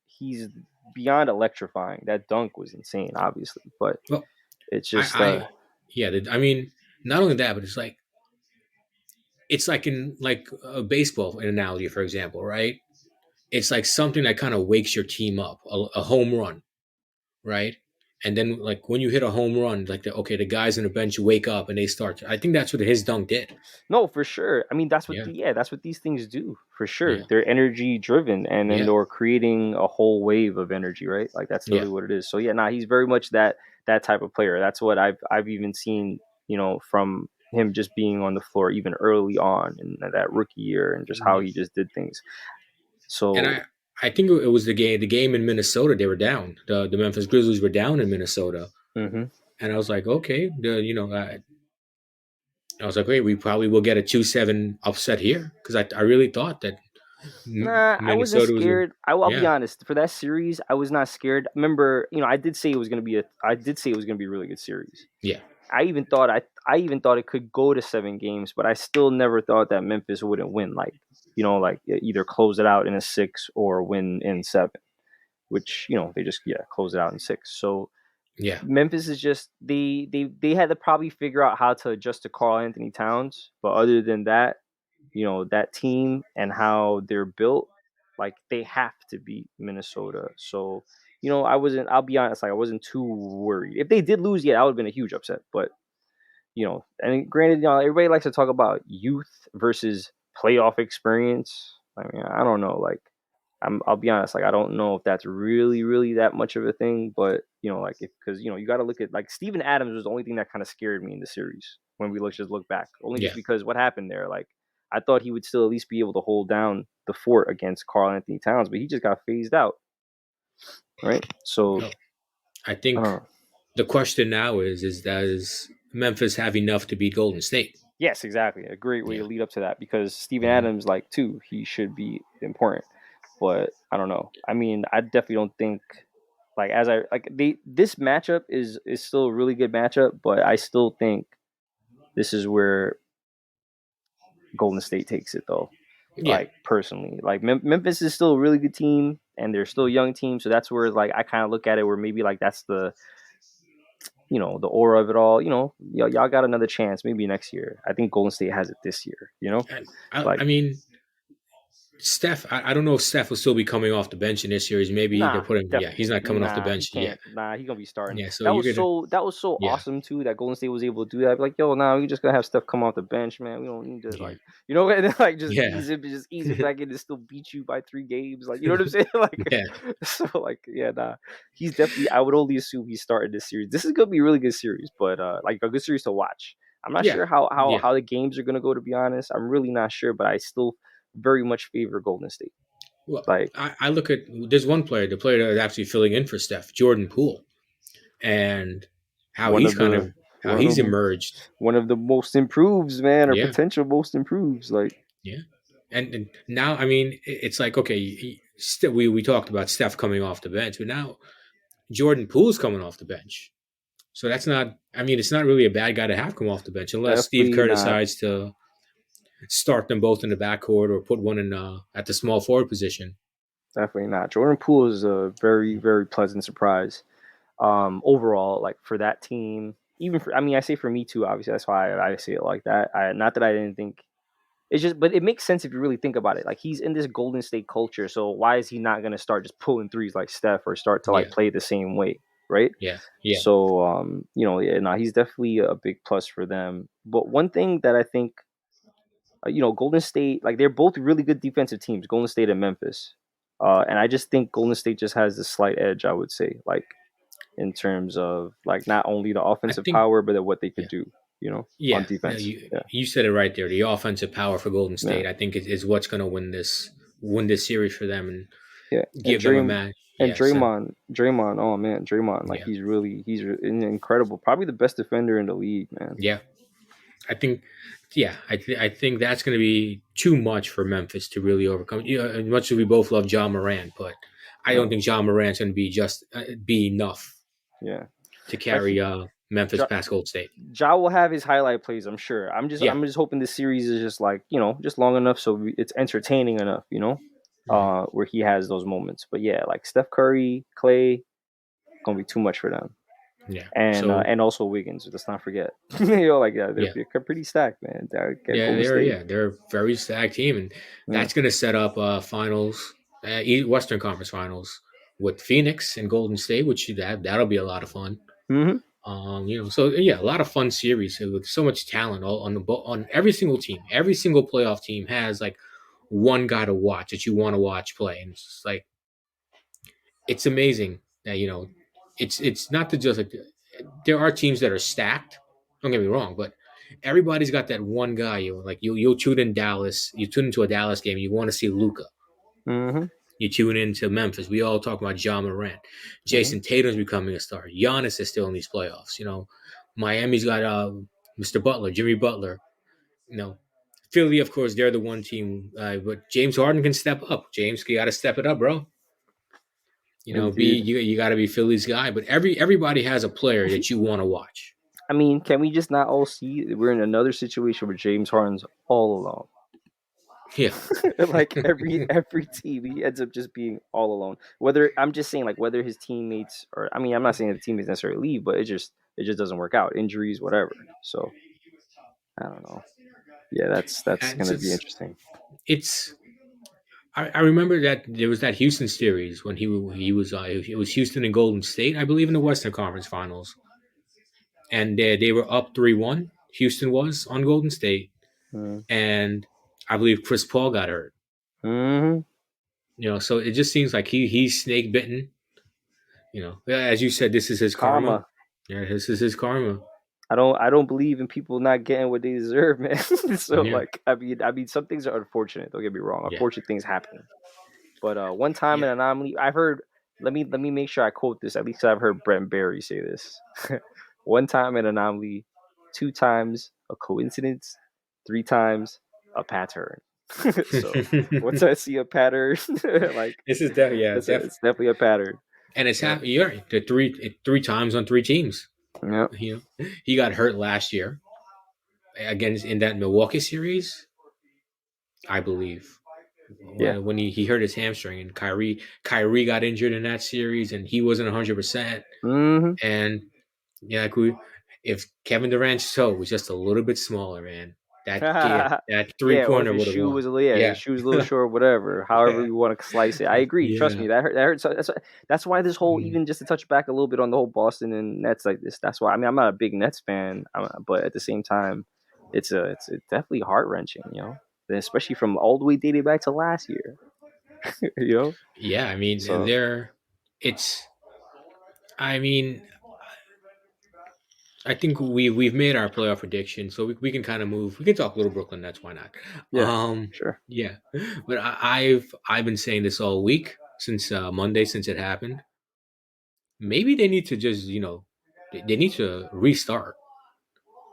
He's beyond electrifying. That dunk was insane, obviously, but well, it's I, just I yeah. I mean, not only that, but it's like in like a baseball analogy, for example, right? It's like something that kind of wakes your team up, a home run, right? And then like when you hit a home run, like the guys on the bench wake up and they start. I think that's what his dunk did. no, for sure. I mean, Yeah, that's what these things do for yeah, sure. They're energy driven, and then yeah, they're creating a whole wave of energy, right? Like that's yeah. literally what it is. So yeah, nah, he's very much that type of player. That's what I've even seen, from him just being on the floor even early on in that rookie year, and just how Yeah. he just did things. And So I think it was the game in Minnesota. They were down. The Memphis Grizzlies were down in Minnesota, mhm. and I was like, okay, I was like, wait, we probably will get a 2-7 upset here because I really thought that. Nah, I wasn't Minnesota was a scared. I'll be yeah, honest. For that series, I was not scared. Remember, I did say it was gonna be a really good series. yeah, I even thought it could go to 7 games, but I still never thought that Memphis wouldn't win. Like, like either close it out in a 6 or win in 7. Which they just close it out in 6. So yeah, Memphis is just they had to probably figure out how to adjust to Karl Anthony Towns. But other than that, that team and how they're built, like they have to beat Minnesota. So, I'll be honest, like I wasn't too worried. If they did lose, yeah, that would have been a huge upset. But, and granted, everybody likes to talk about youth versus playoff experience. I mean, I don't know. Like, I'll be honest, like I don't know if that's really, really that much of a thing. But like because you got to look at like Steven Adams was the only thing that kind of scared me in the series when we just look back. Only yeah. just because what happened there. Like I thought he would still at least be able to hold down the fort against Karl Anthony Towns, but he just got phased out, right? So No, I I don't think know. the question now is does Memphis have enough to beat Golden State? Yes, exactly. A great way Yeah. to lead up to that because Steven Hmm. Adams, like too, he should be important. But I don't know. I mean, I definitely don't think like as I like this matchup is still a really good matchup, but I still think this is where Golden State takes it though. Yeah, Like personally, like Memphis is still a really good team and they're still a young team, so that's where like I kind of look at it where maybe like that's the the aura of it all. Y'all got another chance maybe next year. I think Golden State has it this year. and Like I mean Steph. I don't know if Steph will still be coming off the bench in this series. Maybe they're nah, putting. Yeah, he's not coming off the nah, he bench yet. can't. Nah, he gonna be starting. Yeah, so you're gonna. That was so Yeah, awesome too that Golden State was able to do that. Like, yo, now we just gonna have Steph come off the bench, man. We don't need to yeah, like, and then, like yeah, just ease it back in and still beat you by 3 games. Like, you know what I'm saying? Like, yeah, so like, yeah, nah, he's definitely. I would only assume he's starting this series. This is gonna be a really good series, but like a good series to watch. I'm not yeah, sure how yeah. how the games are gonna go. To be honest, I'm really not sure, but I still very much favor Golden State. Well, Like I look at there's one player, the player that is actually filling in for Steph, Jordan Poole, and how one he's of kind the of how he's emerged. one of the most improves, man, or Yeah, potential most improves. Like, yeah. And now, I mean, it's like okay, we talked about Steph coming off the bench, but now Jordan Poole's coming off the bench. So that's not. I mean, it's not really a bad guy to have come off the bench unless Steve definitely Kerr not. decides to start them both in the backcourt or put one in at the small forward position. Definitely not. Jordan Poole is a very, very pleasant surprise. Overall, like for that team, even for I mean, I say for me too. Obviously, that's why I say it like that. Not that I didn't think it's just, but it makes sense if you really think about it. Like he's in this Golden State culture, so why is he not going to start just pulling threes like Steph or start to like Yeah, play the same way, right? yeah, yeah. So, yeah, no, he's definitely a big plus for them. But one thing that I think Golden State, like they're both really good defensive teams, Golden State and Memphis. And I just think Golden State just has the slight edge, I would say, like in terms of like not only the I offensive think. power, but what they could Yeah, do, on yeah. No, defense. Yeah, you said it right there. The offensive power for Golden yeah, State, I think, is what's going to win this series for them and yeah. And give them a match. Yes, and Draymond, oh man, Draymond, like yeah, he's incredible, probably the best defender in the league, man. yeah. I think, yeah, I think that's going to be too much for Memphis to really overcome. As much as we both love John Morant, but I don't Yeah, think John Morant's going to be enough yeah. to Like carry Memphis past Gold State. Ja will have his highlight plays, I'm sure. Yeah. I'm just hoping this series is just like just long enough so it's entertaining enough, Mhm. where he has those moments. But yeah, like Steph Curry, Clay, gonna be too much for them, Yeah. So and also Wiggins. Let's not forget, like yeah, yeah, they're pretty stacked, man. Golden State, they're a very stacked team, and yeah, that's going to set up finals, Western Conference Finals with Phoenix and Golden State, which that'll be a lot of fun. hmm So yeah, a lot of fun series with so much talent all on every single team. Every single playoff team has like one guy to watch that you want to watch play, and it's just like it's amazing that it's not to just like there are teams that are stacked. Don't get me wrong, but everybody's got that one guy. You'll tune in Dallas. You tune into a Dallas game. You want to see Luca. hmm You tune into Memphis. We all talk about John Morant. hmm Jason Tatum's becoming a star. Giannis is still in these playoffs. Miami's got Mr. Butler, Jimmy Butler. You know, Philly, of course, they're the one team, but James Harden can step up. James, you got to step it up, bro. Indeed. You got to be Philly's guy. But everybody has a player that you want to watch. I mean, can we just not all see that we're in another situation where James Harden's all alone? Yeah, Like every team, he ends up just being all alone. Whether I'm just saying, like whether his teammates or I mean, I'm not saying that the teammates necessarily leave, but it just doesn't work out, injuries, whatever. So I don't know. Yeah, that's and gonna be it's interesting. it's. I remember that there was that Houston series when he was it was Houston and Golden State, I believe, in the Western Conference Finals, and they were up 3-1. Houston was on Golden State, Mm-hmm. and I believe Chris Paul got hurt. Mm-hmm. So it just seems like he's snake bitten. As you said, this is his karma. Karma. Yeah, this is his karma. I don't believe in people not getting what they deserve, man. So Yeah, like I mean some things are unfortunate, don't get me wrong. yeah, Unfortunate things happen. But one time yeah. an anomaly I've heard let me make sure I quote this, at least I've heard Brent Barry say this. One time an anomaly, two times a coincidence, three times a pattern. So once I see a pattern, like This is yeah, it's definitely a pattern. and it's Yeah. happened. You're right. The three times on three teams. Yep. He got hurt last year against in that Milwaukee series, I believe. Yeah. When he hurt his hamstring, and Kyrie got injured in that series, and he wasn't 100%. Mm-hmm. And yeah, if Kevin Durant's toe was just a little bit smaller, man, that three Yeah, or if pointer his would have shoe won. was a little, yeah, his Yeah, shoe was a little short, whatever. However yeah, you want to slice it, I agree. Trust yeah. me, that hurt. That hurts. So that's why this whole, Mm. even just to touch back a little bit on the whole Boston and Nets like this. That's why, I mean, I'm not a big Nets fan, but at the same time, it's definitely heart wrenching, especially from all the way dating back to last year, you know. Yeah, I mean, So it's. I mean, I think we've made our playoff prediction, so we can kind of move. We can talk a little Brooklyn Nets. Why not? yeah, sure. Yeah, but I've been saying this all week since Monday, since it happened. Maybe they need to just they need to restart.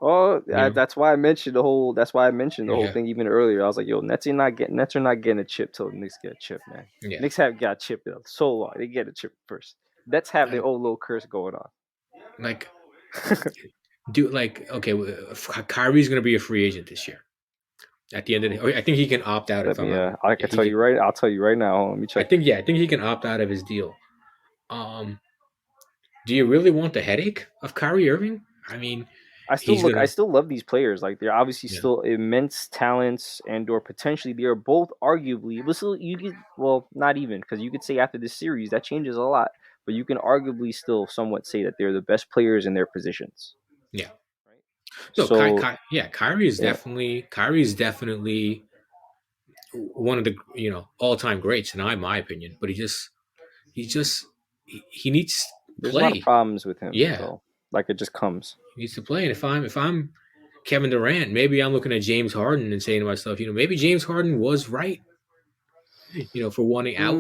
Oh, You know? that's why I mentioned the whole. That's why I mentioned the whole Yeah, thing even earlier. I was like, "Yo, Nets are not getting a chip till the Knicks get a chip, man. yeah. Knicks have got chipped up so long. They get a chip first. Nets have their Like, own little curse going on." like okay, Kyrie's gonna be a free agent this year. At the end of the, I think he can opt out Let if I'm me. not. I Yeah, can he tell can. you right. I'll tell you right now. Let me check. I think he can opt out of his deal. Um, do you really want the headache of Kyrie Irving? I mean, he's I gonna. still love these players. Like they're obviously Yeah, still immense talents, and or potentially they are both arguably. But still, you could not even because you could say after this series that changes a lot. But you can arguably still somewhat say that they're the best players in their positions. yeah. Right. No, So yeah, Kyrie is yeah, definitely one of the all time greats in my opinion. But he just he needs to there's a lot of play. problems with him Yeah, though. Like it just comes. he needs to play. And if I'm Kevin Durant, maybe I'm looking at James Harden and saying to myself, maybe James Harden was right, for wanting out.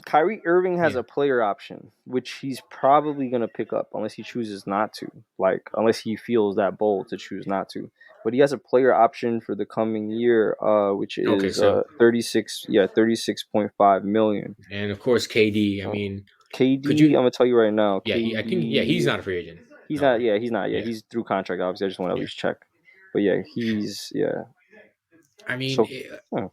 Kyrie Irving has Yeah, a player option, which he's probably gonna pick up unless he chooses not to. Like unless he feels that bold to choose not to. But he has a player option for the coming year, which okay, is so 36.5 million. and of course KD. I Uh, mean, could KD, you? I'm gonna tell you right now, Yeah, I think he's KD, not a free agent. he's No, not. right? Yeah, he's not. Yeah, Yeah, he's through contract. Obviously, I just want to at yeah. least check. But yeah, he's yeah. I mean, So hmm,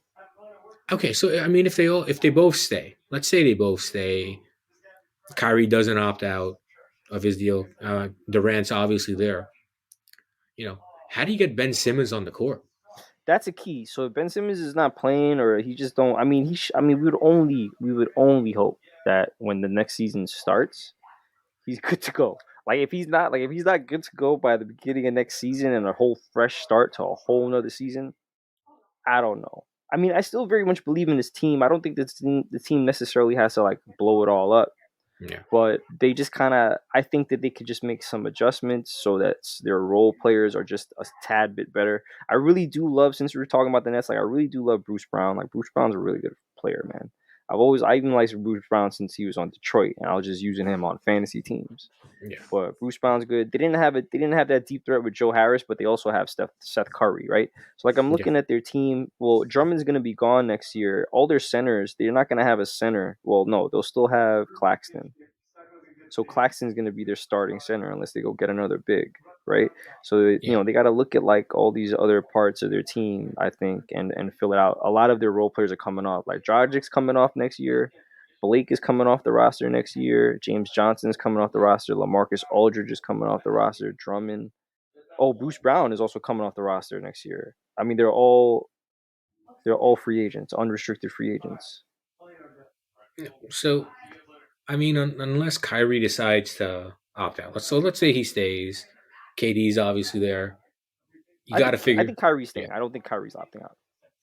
okay. So I mean, if they both stay, let's say they both stay, Kyrie doesn't opt out of his deal. Durant's obviously there. You know, how do you get Ben Simmons on the court? that's a key. So if Ben Simmons is not playing, or he just don't, I mean, I mean, we would only hope that when the next season starts, he's good to go. If he's not good to go by the beginning of next season and a whole fresh start to a whole nother season, I don't know. I mean, I still very much believe in this team. I don't think the team necessarily has to like blow it all up, Yeah. but they just kind of, I think that they could just make some adjustments so that their role players are just a tad bit better. I really do love, since we were talking about the Nets, like I really do love Bruce Brown. Like Bruce Brown's a really good player, man. I even liked Bruce Brown since he was on Detroit, and I was just using him on fantasy teams. Yeah, But Bruce Brown's good. They didn't have that deep threat with Joe Harris, but they also have Seth Curry, right? So like I'm yeah, looking at their team. Well, Drummond's gonna be gone next year. All their centers, they're not gonna have a center. Well, no, they'll still have Claxton. So Claxton's going to be their starting center unless they go get another big, right? So yeah. they got to look at like all these other parts of their team, I think, and fill it out. A lot of their role players are coming off. Like Dragic's coming off next year. Blake is coming off the roster next year. James Johnson is coming off the roster. LaMarcus Aldridge is coming off the roster. Drummond. Oh, Bruce Brown is also coming off the roster next year. I mean, they're all free agents, unrestricted free agents. So I mean, unless Kyrie decides to opt out, let's say he stays. KD's obviously there. You got to I figure, think Kyrie's yeah. staying. I don't think Kyrie's opting out.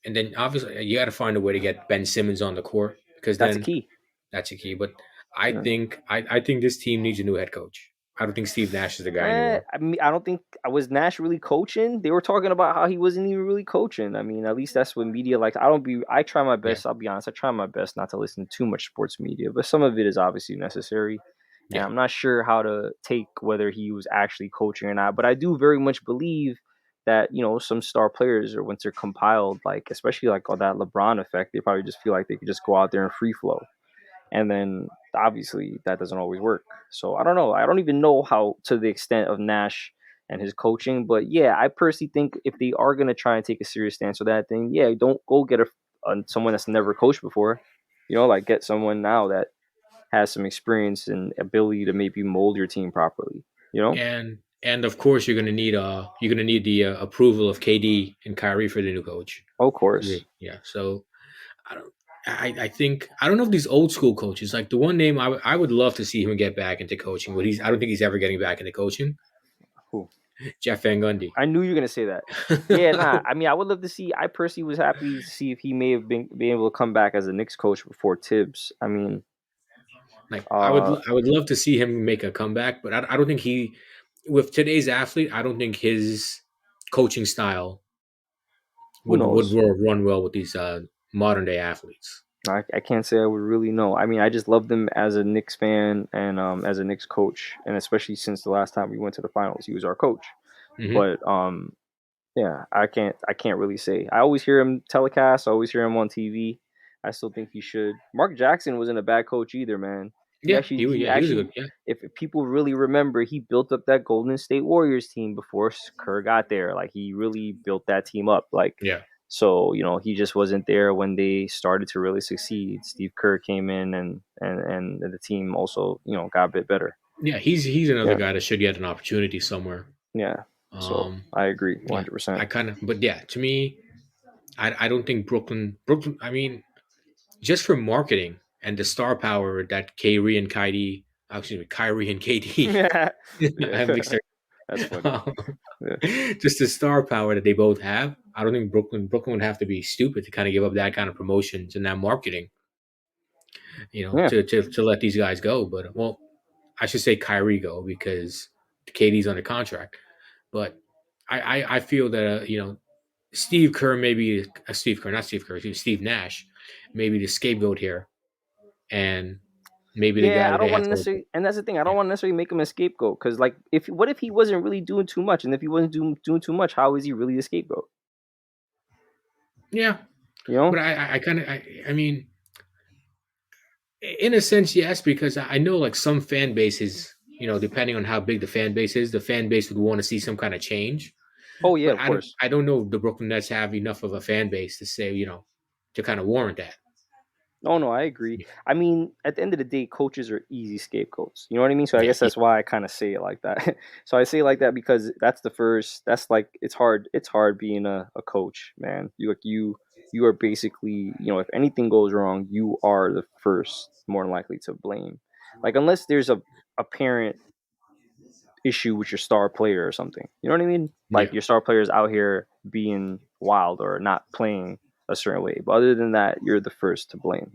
And then obviously you got to find a way to get Ben Simmons on the court because That's a then key. that's a key. But Yeah. I think this team needs a new head coach. I don't think Steve Nash is the guy anymore. I mean, I don't think I was Nash really coaching. They were talking about how he wasn't even really coaching. I mean, at least that's what media likes. I try my Yeah, best. I'll be honest. I try my best not to listen to too much sports media, but some of it is obviously necessary. And yeah, I'm not sure how to take whether he was actually coaching or not. But I do very much believe that some star players, or once they're compiled, like especially like all that LeBron effect, they probably just feel like they could just go out there and free flow, and then obviously that doesn't always work. So I don't know. I don't even know how to the extent of Nash and his coaching, but yeah, I personally think if they are gonna try and take a serious stance with that thing, yeah, don't go get someone that's never coached before. Like get someone now that has some experience and ability to maybe mold your team properly. You know? and of course you're gonna need the approval of KD and Kyrie for the new coach. Of course. Yeah, so I don't. I think I don't know if these old school coaches like the one name I would love to see him get back into coaching, but I don't think he's ever getting back into coaching. Who? Jeff Van Gundy. I knew you were gonna say that. Yeah, nah. I mean, I would love to see. I personally was happy to see if he may have been able to come back as a Knicks coach before Tibbs. I mean, Like uh, I would love to see him make a comeback, but I don't think with today's athlete, I don't think his coaching style who would knows? run well with these modern day athletes. I can't say I would really know. I mean, I just loved him as a Knicks fan and as a Knicks coach, and especially since the last time we went to the finals, he was our coach. Hmm. But yeah, I can't really say. I always hear him telecast. I always hear him on TV. I still think he should. Mark Jackson wasn't a bad coach either, man. Yeah, he was a Actually, good, yeah. if people really remember, he built up that Golden State Warriors team before Kerr got there. Like he really built that team up. Like Yeah. so, he just wasn't there when they started to really succeed. Steve Kerr came in, and the team also got a bit better. Yeah, he's another Yeah, guy that should get an opportunity somewhere. yeah. So Um, I agree, yeah, 100%. I kind of, but yeah, to me, I don't think Brooklyn. I mean, just for marketing and the star power that Kyrie and KD, Yeah, I have mixed yeah. That's funny. their, Yeah. just the star power that they both have. I don't think Brooklyn would have to be stupid to kind of give up that kind of promotions and that marketing, Yeah. to let these guys go. But well, I should say Kyrie go because KD's under contract. But I feel that Steve Kerr maybe Steve Kerr, not Steve Kerr, Steve Nash, maybe the scapegoat here, and maybe the guy Yeah, I that don't they want have to to. necessarily, and that's the thing. I Yeah, don't want to necessarily make him a scapegoat because, like, if what if he wasn't really doing too much, and if he wasn't doing too much, how is he really a scapegoat? yeah, You know? but I kind of I mean, in a sense, yes, because I know like some fan bases, depending on how big the fan base is, the fan base would want to see some kind of change. Oh yeah, But of course. I don't know if the Brooklyn Nets have enough of a fan base to say to kind of warrant that. Oh no, I agree. I mean, at the end of the day, coaches are easy scapegoats. You know what I mean? So I Yeah, guess that's why I kind of say it like that. So I say it like that because that's the first. That's like it's hard. It's hard being a coach, man. You are basically if anything goes wrong, you are the first more than likely to blame. Like unless there's a apparent issue with your star player or something. You know what I mean? yeah, Like your star player is out here being wild or not playing a certain way. But other than that, you're the first to blame.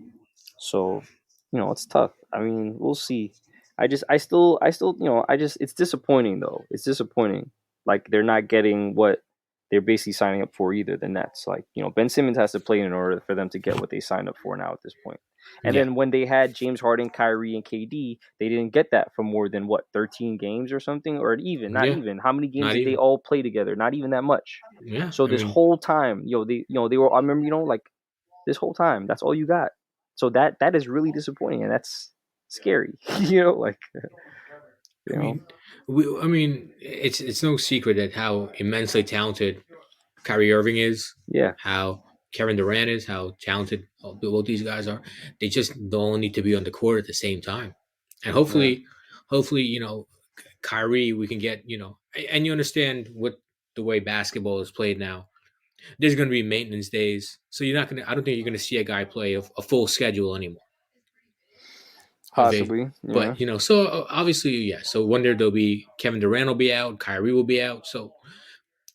So, it's tough. I mean, we'll see. I still, it's disappointing though. It's disappointing. Like they're not getting what. they're basically signing up for either the Nets. Like, Ben Simmons has to play in order for them to get what they signed up for now at this point. And Yeah, then when they had James Harden, Kyrie, and KD, they didn't get that for more than 13 games or something, or not yeah, even. How many games not did they even. all play together? Not even that much. Yeah, So I this mean, whole time, they were. I remember, like this whole time, that's all you got. So that is really disappointing, and that's scary. Like you I know, mean, it's no secret that how immensely talented Kyrie Irving is, yeah, how Kevin Durant is, how talented both these guys are. They just don't need to be on the court at the same time. And yeah. hopefully, Kyrie, we can get, and you understand what the way basketball is played now. There's going to be maintenance days, so you're not going to. I don't think you're going to see a guy play a full schedule anymore. Okay, Possibly, yeah. but so obviously, yeah. So one day there'll be Kevin Durant will be out, Kyrie will be out. So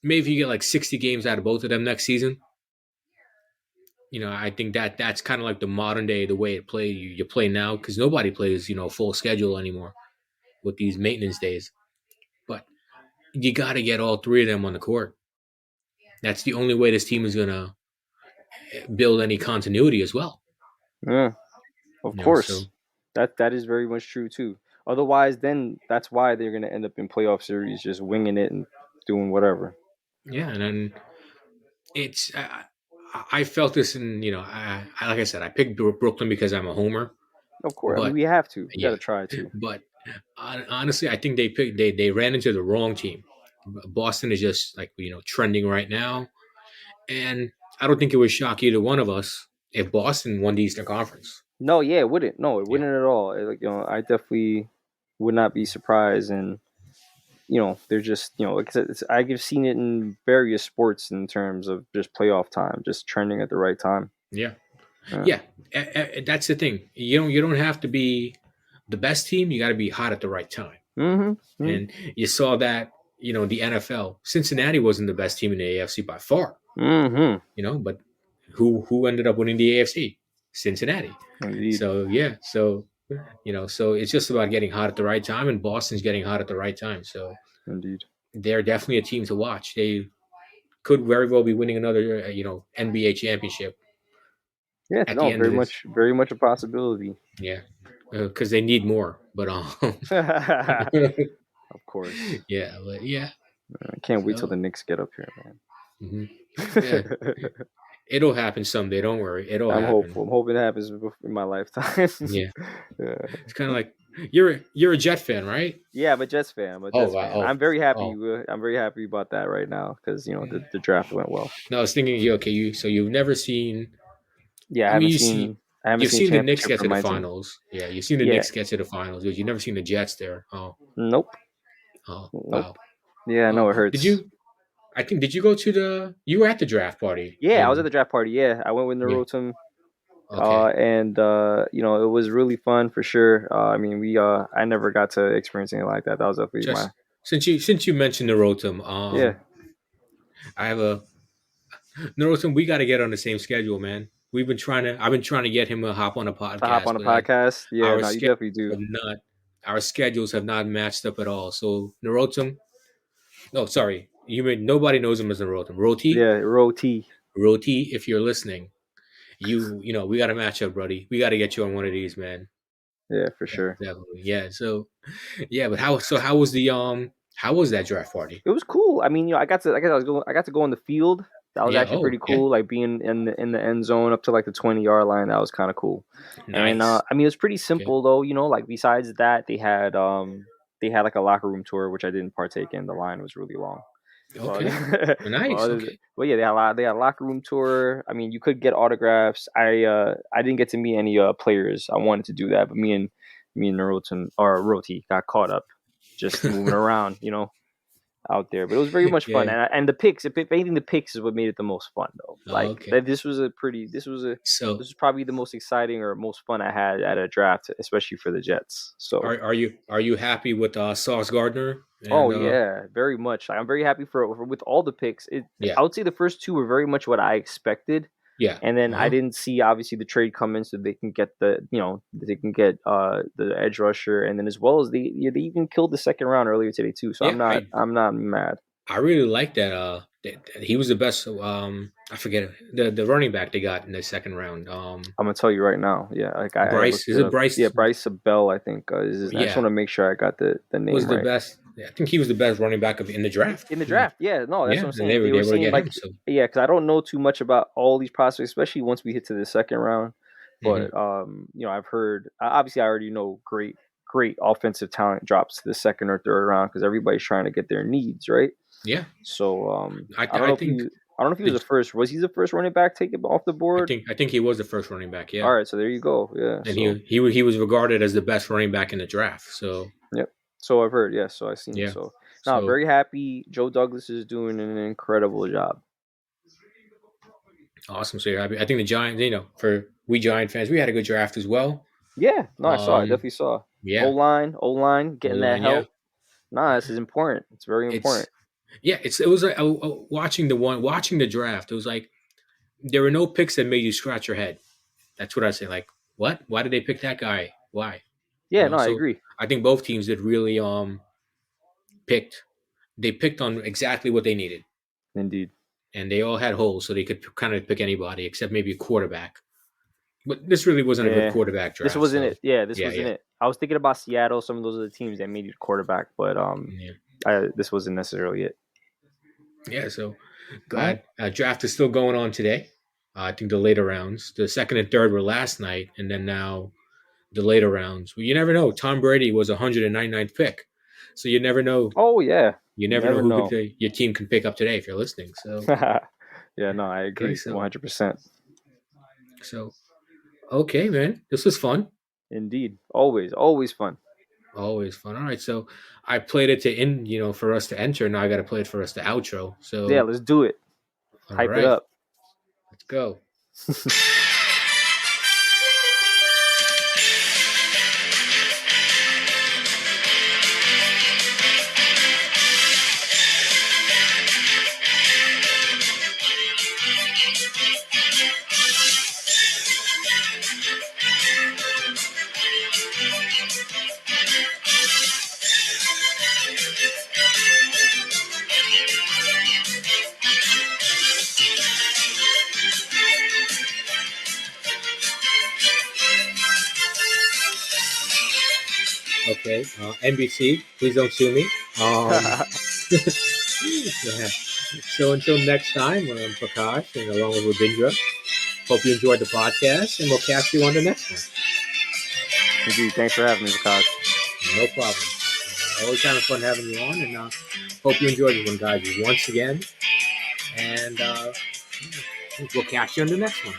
maybe if you get like 60 games out of both of them next season, I think that's kind of like the modern day, the way it play. You play now because nobody plays, full schedule anymore with these maintenance days. But you got to get all three of them on the court. That's the only way this team is gonna build any continuity as well. Yeah, of So course. That is very much true too. Otherwise, then that's why they're gonna end up in playoff series, just winging it and doing whatever. yeah, and then it's I felt this in like I said, I picked Brooklyn because I'm a homer, Of course, I mean but we have to. We got yeah, to try to. but honestly, I think they ran into the wrong team. Boston is just like trending right now, and I don't think it would shock either one of us if Boston won the Eastern Conference. No, yeah, it wouldn't. No, it Yeah, wouldn't at all. Like I definitely would not be surprised, and they're just like I said, I've seen it in various sports in terms of just playoff time, just trending at the right time. yeah, Yeah. yeah. That's the thing. You don't have to be the best team. You got to be hot at the right time. Mm-hmm. And you saw that the NFL. Cincinnati wasn't the best team in the AFC by far. Mm-hmm. But who ended up winning the AFC? Cincinnati. Indeed. So yeah, so it's just about getting hot at the right time, and Boston's getting hot at the right time. So Indeed. they're definitely a team to watch. They could very well be winning another NBA championship Yeah. at the No. end of this. Very much a possibility. Yeah, because they need more. But Of course. yeah, but yeah. I can't wait till the So Knicks get up here, mhm. yeah, man. it'll happen someday. Don't worry, it'll I'm happen. hopeful. I'm hoping it happens in my lifetime. Yeah, Yeah. it's kind of like you're a Jet fan, right? Yeah, I'm a Jets fan. I'm a Oh Jets wow. fan. Oh I'm very happy. oh. I'm very happy about that right now because the draft went well. No, I was thinking. Okay, you've never seen. Yeah, I mean, you see, I haven't you've seen seen the Knicks championship get from to the my team. finals. Yeah, you've seen the Yeah. Knicks get to the finals, but you've never seen the Jets there. Nope. Oh, Nope. wow. Yeah, no, it Did hurts. you? I think did you go to the? You were at the draft party Yeah, I was at in. the draft party. Yeah, I went with Yeah. Naruto. Okay. And it was really fun for sure. I mean, I never got to experience anything like that. That was definitely my Just since you mentioned Narotam, yeah. I have a Narotam. We got to get on the same schedule, man. I've been trying to get him to hop on a To hop podcast, on a but podcast. Yeah, our no, you schedules definitely do. have not our schedules have not matched up at all. So Narotam, oh sorry, nobody knows him as Narotam. Yeah, Roti. Roti, if you're listening, we got to match up, buddy. We got to get you on one of these, man. Yeah, for sure. Definitely, yeah. So yeah, but how was how was that draft party? It was cool. I mean, I got to go on the field. That was Yeah. actually Oh pretty yeah. cool. Like being in the end zone up to like the 20-yard line. That was kind of cool. And Nice. I mean, it was pretty Okay. simple though. Like besides that, they had like a locker room tour, which I didn't partake in. The line was really long. But Okay. Nice. Okay. but yeah, they had a locker room tour. I mean, you could get autographs. I didn't get to meet any players. I wanted to do that, but me and Naruto or Roti got caught up just moving around, out there. But it was very much fun. Yeah. And the picks, if anything, the picks is what made it the most fun though. Like Okay. that, this So was probably the most exciting or most fun I had at a draft, especially for the Jets. So are you happy with Sauce Gardner oh and yeah, very much. I'm very happy for with all the picks. yeah I would say the first two were very much what I expected, yeah and then I uh-huh. didn't see obviously the trade come in, so they can get the edge rusher, and then as well as they even killed the second round earlier today too. So Yeah I'm not mad. I really like that he was the best. I forget the running back they got in the second round. I'm gonna tell you right now. Yeah, like I Bryce, looked is it it up. Yeah, Bryce? Bryce Bell, I think is his name. I just Yeah, want to make sure I got the was name the right. best. Yeah, I think he was the best running back in the draft. In the draft. Yeah, no, that's Yeah, what I'm and saying. They they were were to saying get him. like, So yeah, because I don't know too much about all these prospects, especially once we hit to the second round. hmm But I've heard. Obviously, I already know great offensive talent drops to the second or third round because everybody's trying to get their needs right. yeah, So I don't I know if he think I don't know if he was the the first. Was he the first running back taken off the board? I think he was the first running back. All Yeah, right, so there you go. Yeah, and so he was regarded as the best running back in the draft. So yep. So I've heard. Yes, so I've seen. yeah, So now so very happy. Joe Douglas is doing an incredible job. awesome. So you're happy. I think the Giants, for we Giant fans, we had a good draft as well. Yeah, no, I saw. I Um, definitely saw. yeah, O line, O getting that line, yeah. help. Nah, this is important. It's very It's important. yeah, it was like watching the draft. It was like there were no picks that made you scratch your head. That's what I say. Like, what? Why did they pick that guy? Why? Yeah, no, I So agree. I think both teams did really picked. They picked on exactly what they needed, Indeed. and they all had holes, so they could kind of pick anybody except maybe a quarterback. But this really wasn't a good Yeah, quarterback this draft. wasn't So it. Yeah, this yeah, wasn't yeah, it. I was thinking about Seattle. Some of those are the teams that made you quarterback, but yeah, this wasn't necessarily it. yeah. So All right. glad draft is still going on today. I think the later rounds, the second and third were last night, and then now the later rounds. Well, you never know. Tom Brady was 199th pick, so you never know. Oh yeah, You you never know never who know. your team can pick up today if you're listening. So Yeah, no, I okay, agree, so 100%. so okay, man, this was fun. Indeed, always fun. Always fun. All right, so I played it to for us to enter. Now I got to play it for us to outro. Yeah, So let's do it. all Hype it right, up. let's go. Okay, NBC, please don't sue me. Yeah. So until next time, I'm Prakash, and along with Rabindra. Hope you enjoyed the podcast, and we'll catch you on the next one. Indeed, thanks for having me, Vikas. No problem. Always having fun having you on, and hope you enjoyed this one, guys, once again. And we'll catch you on the next one.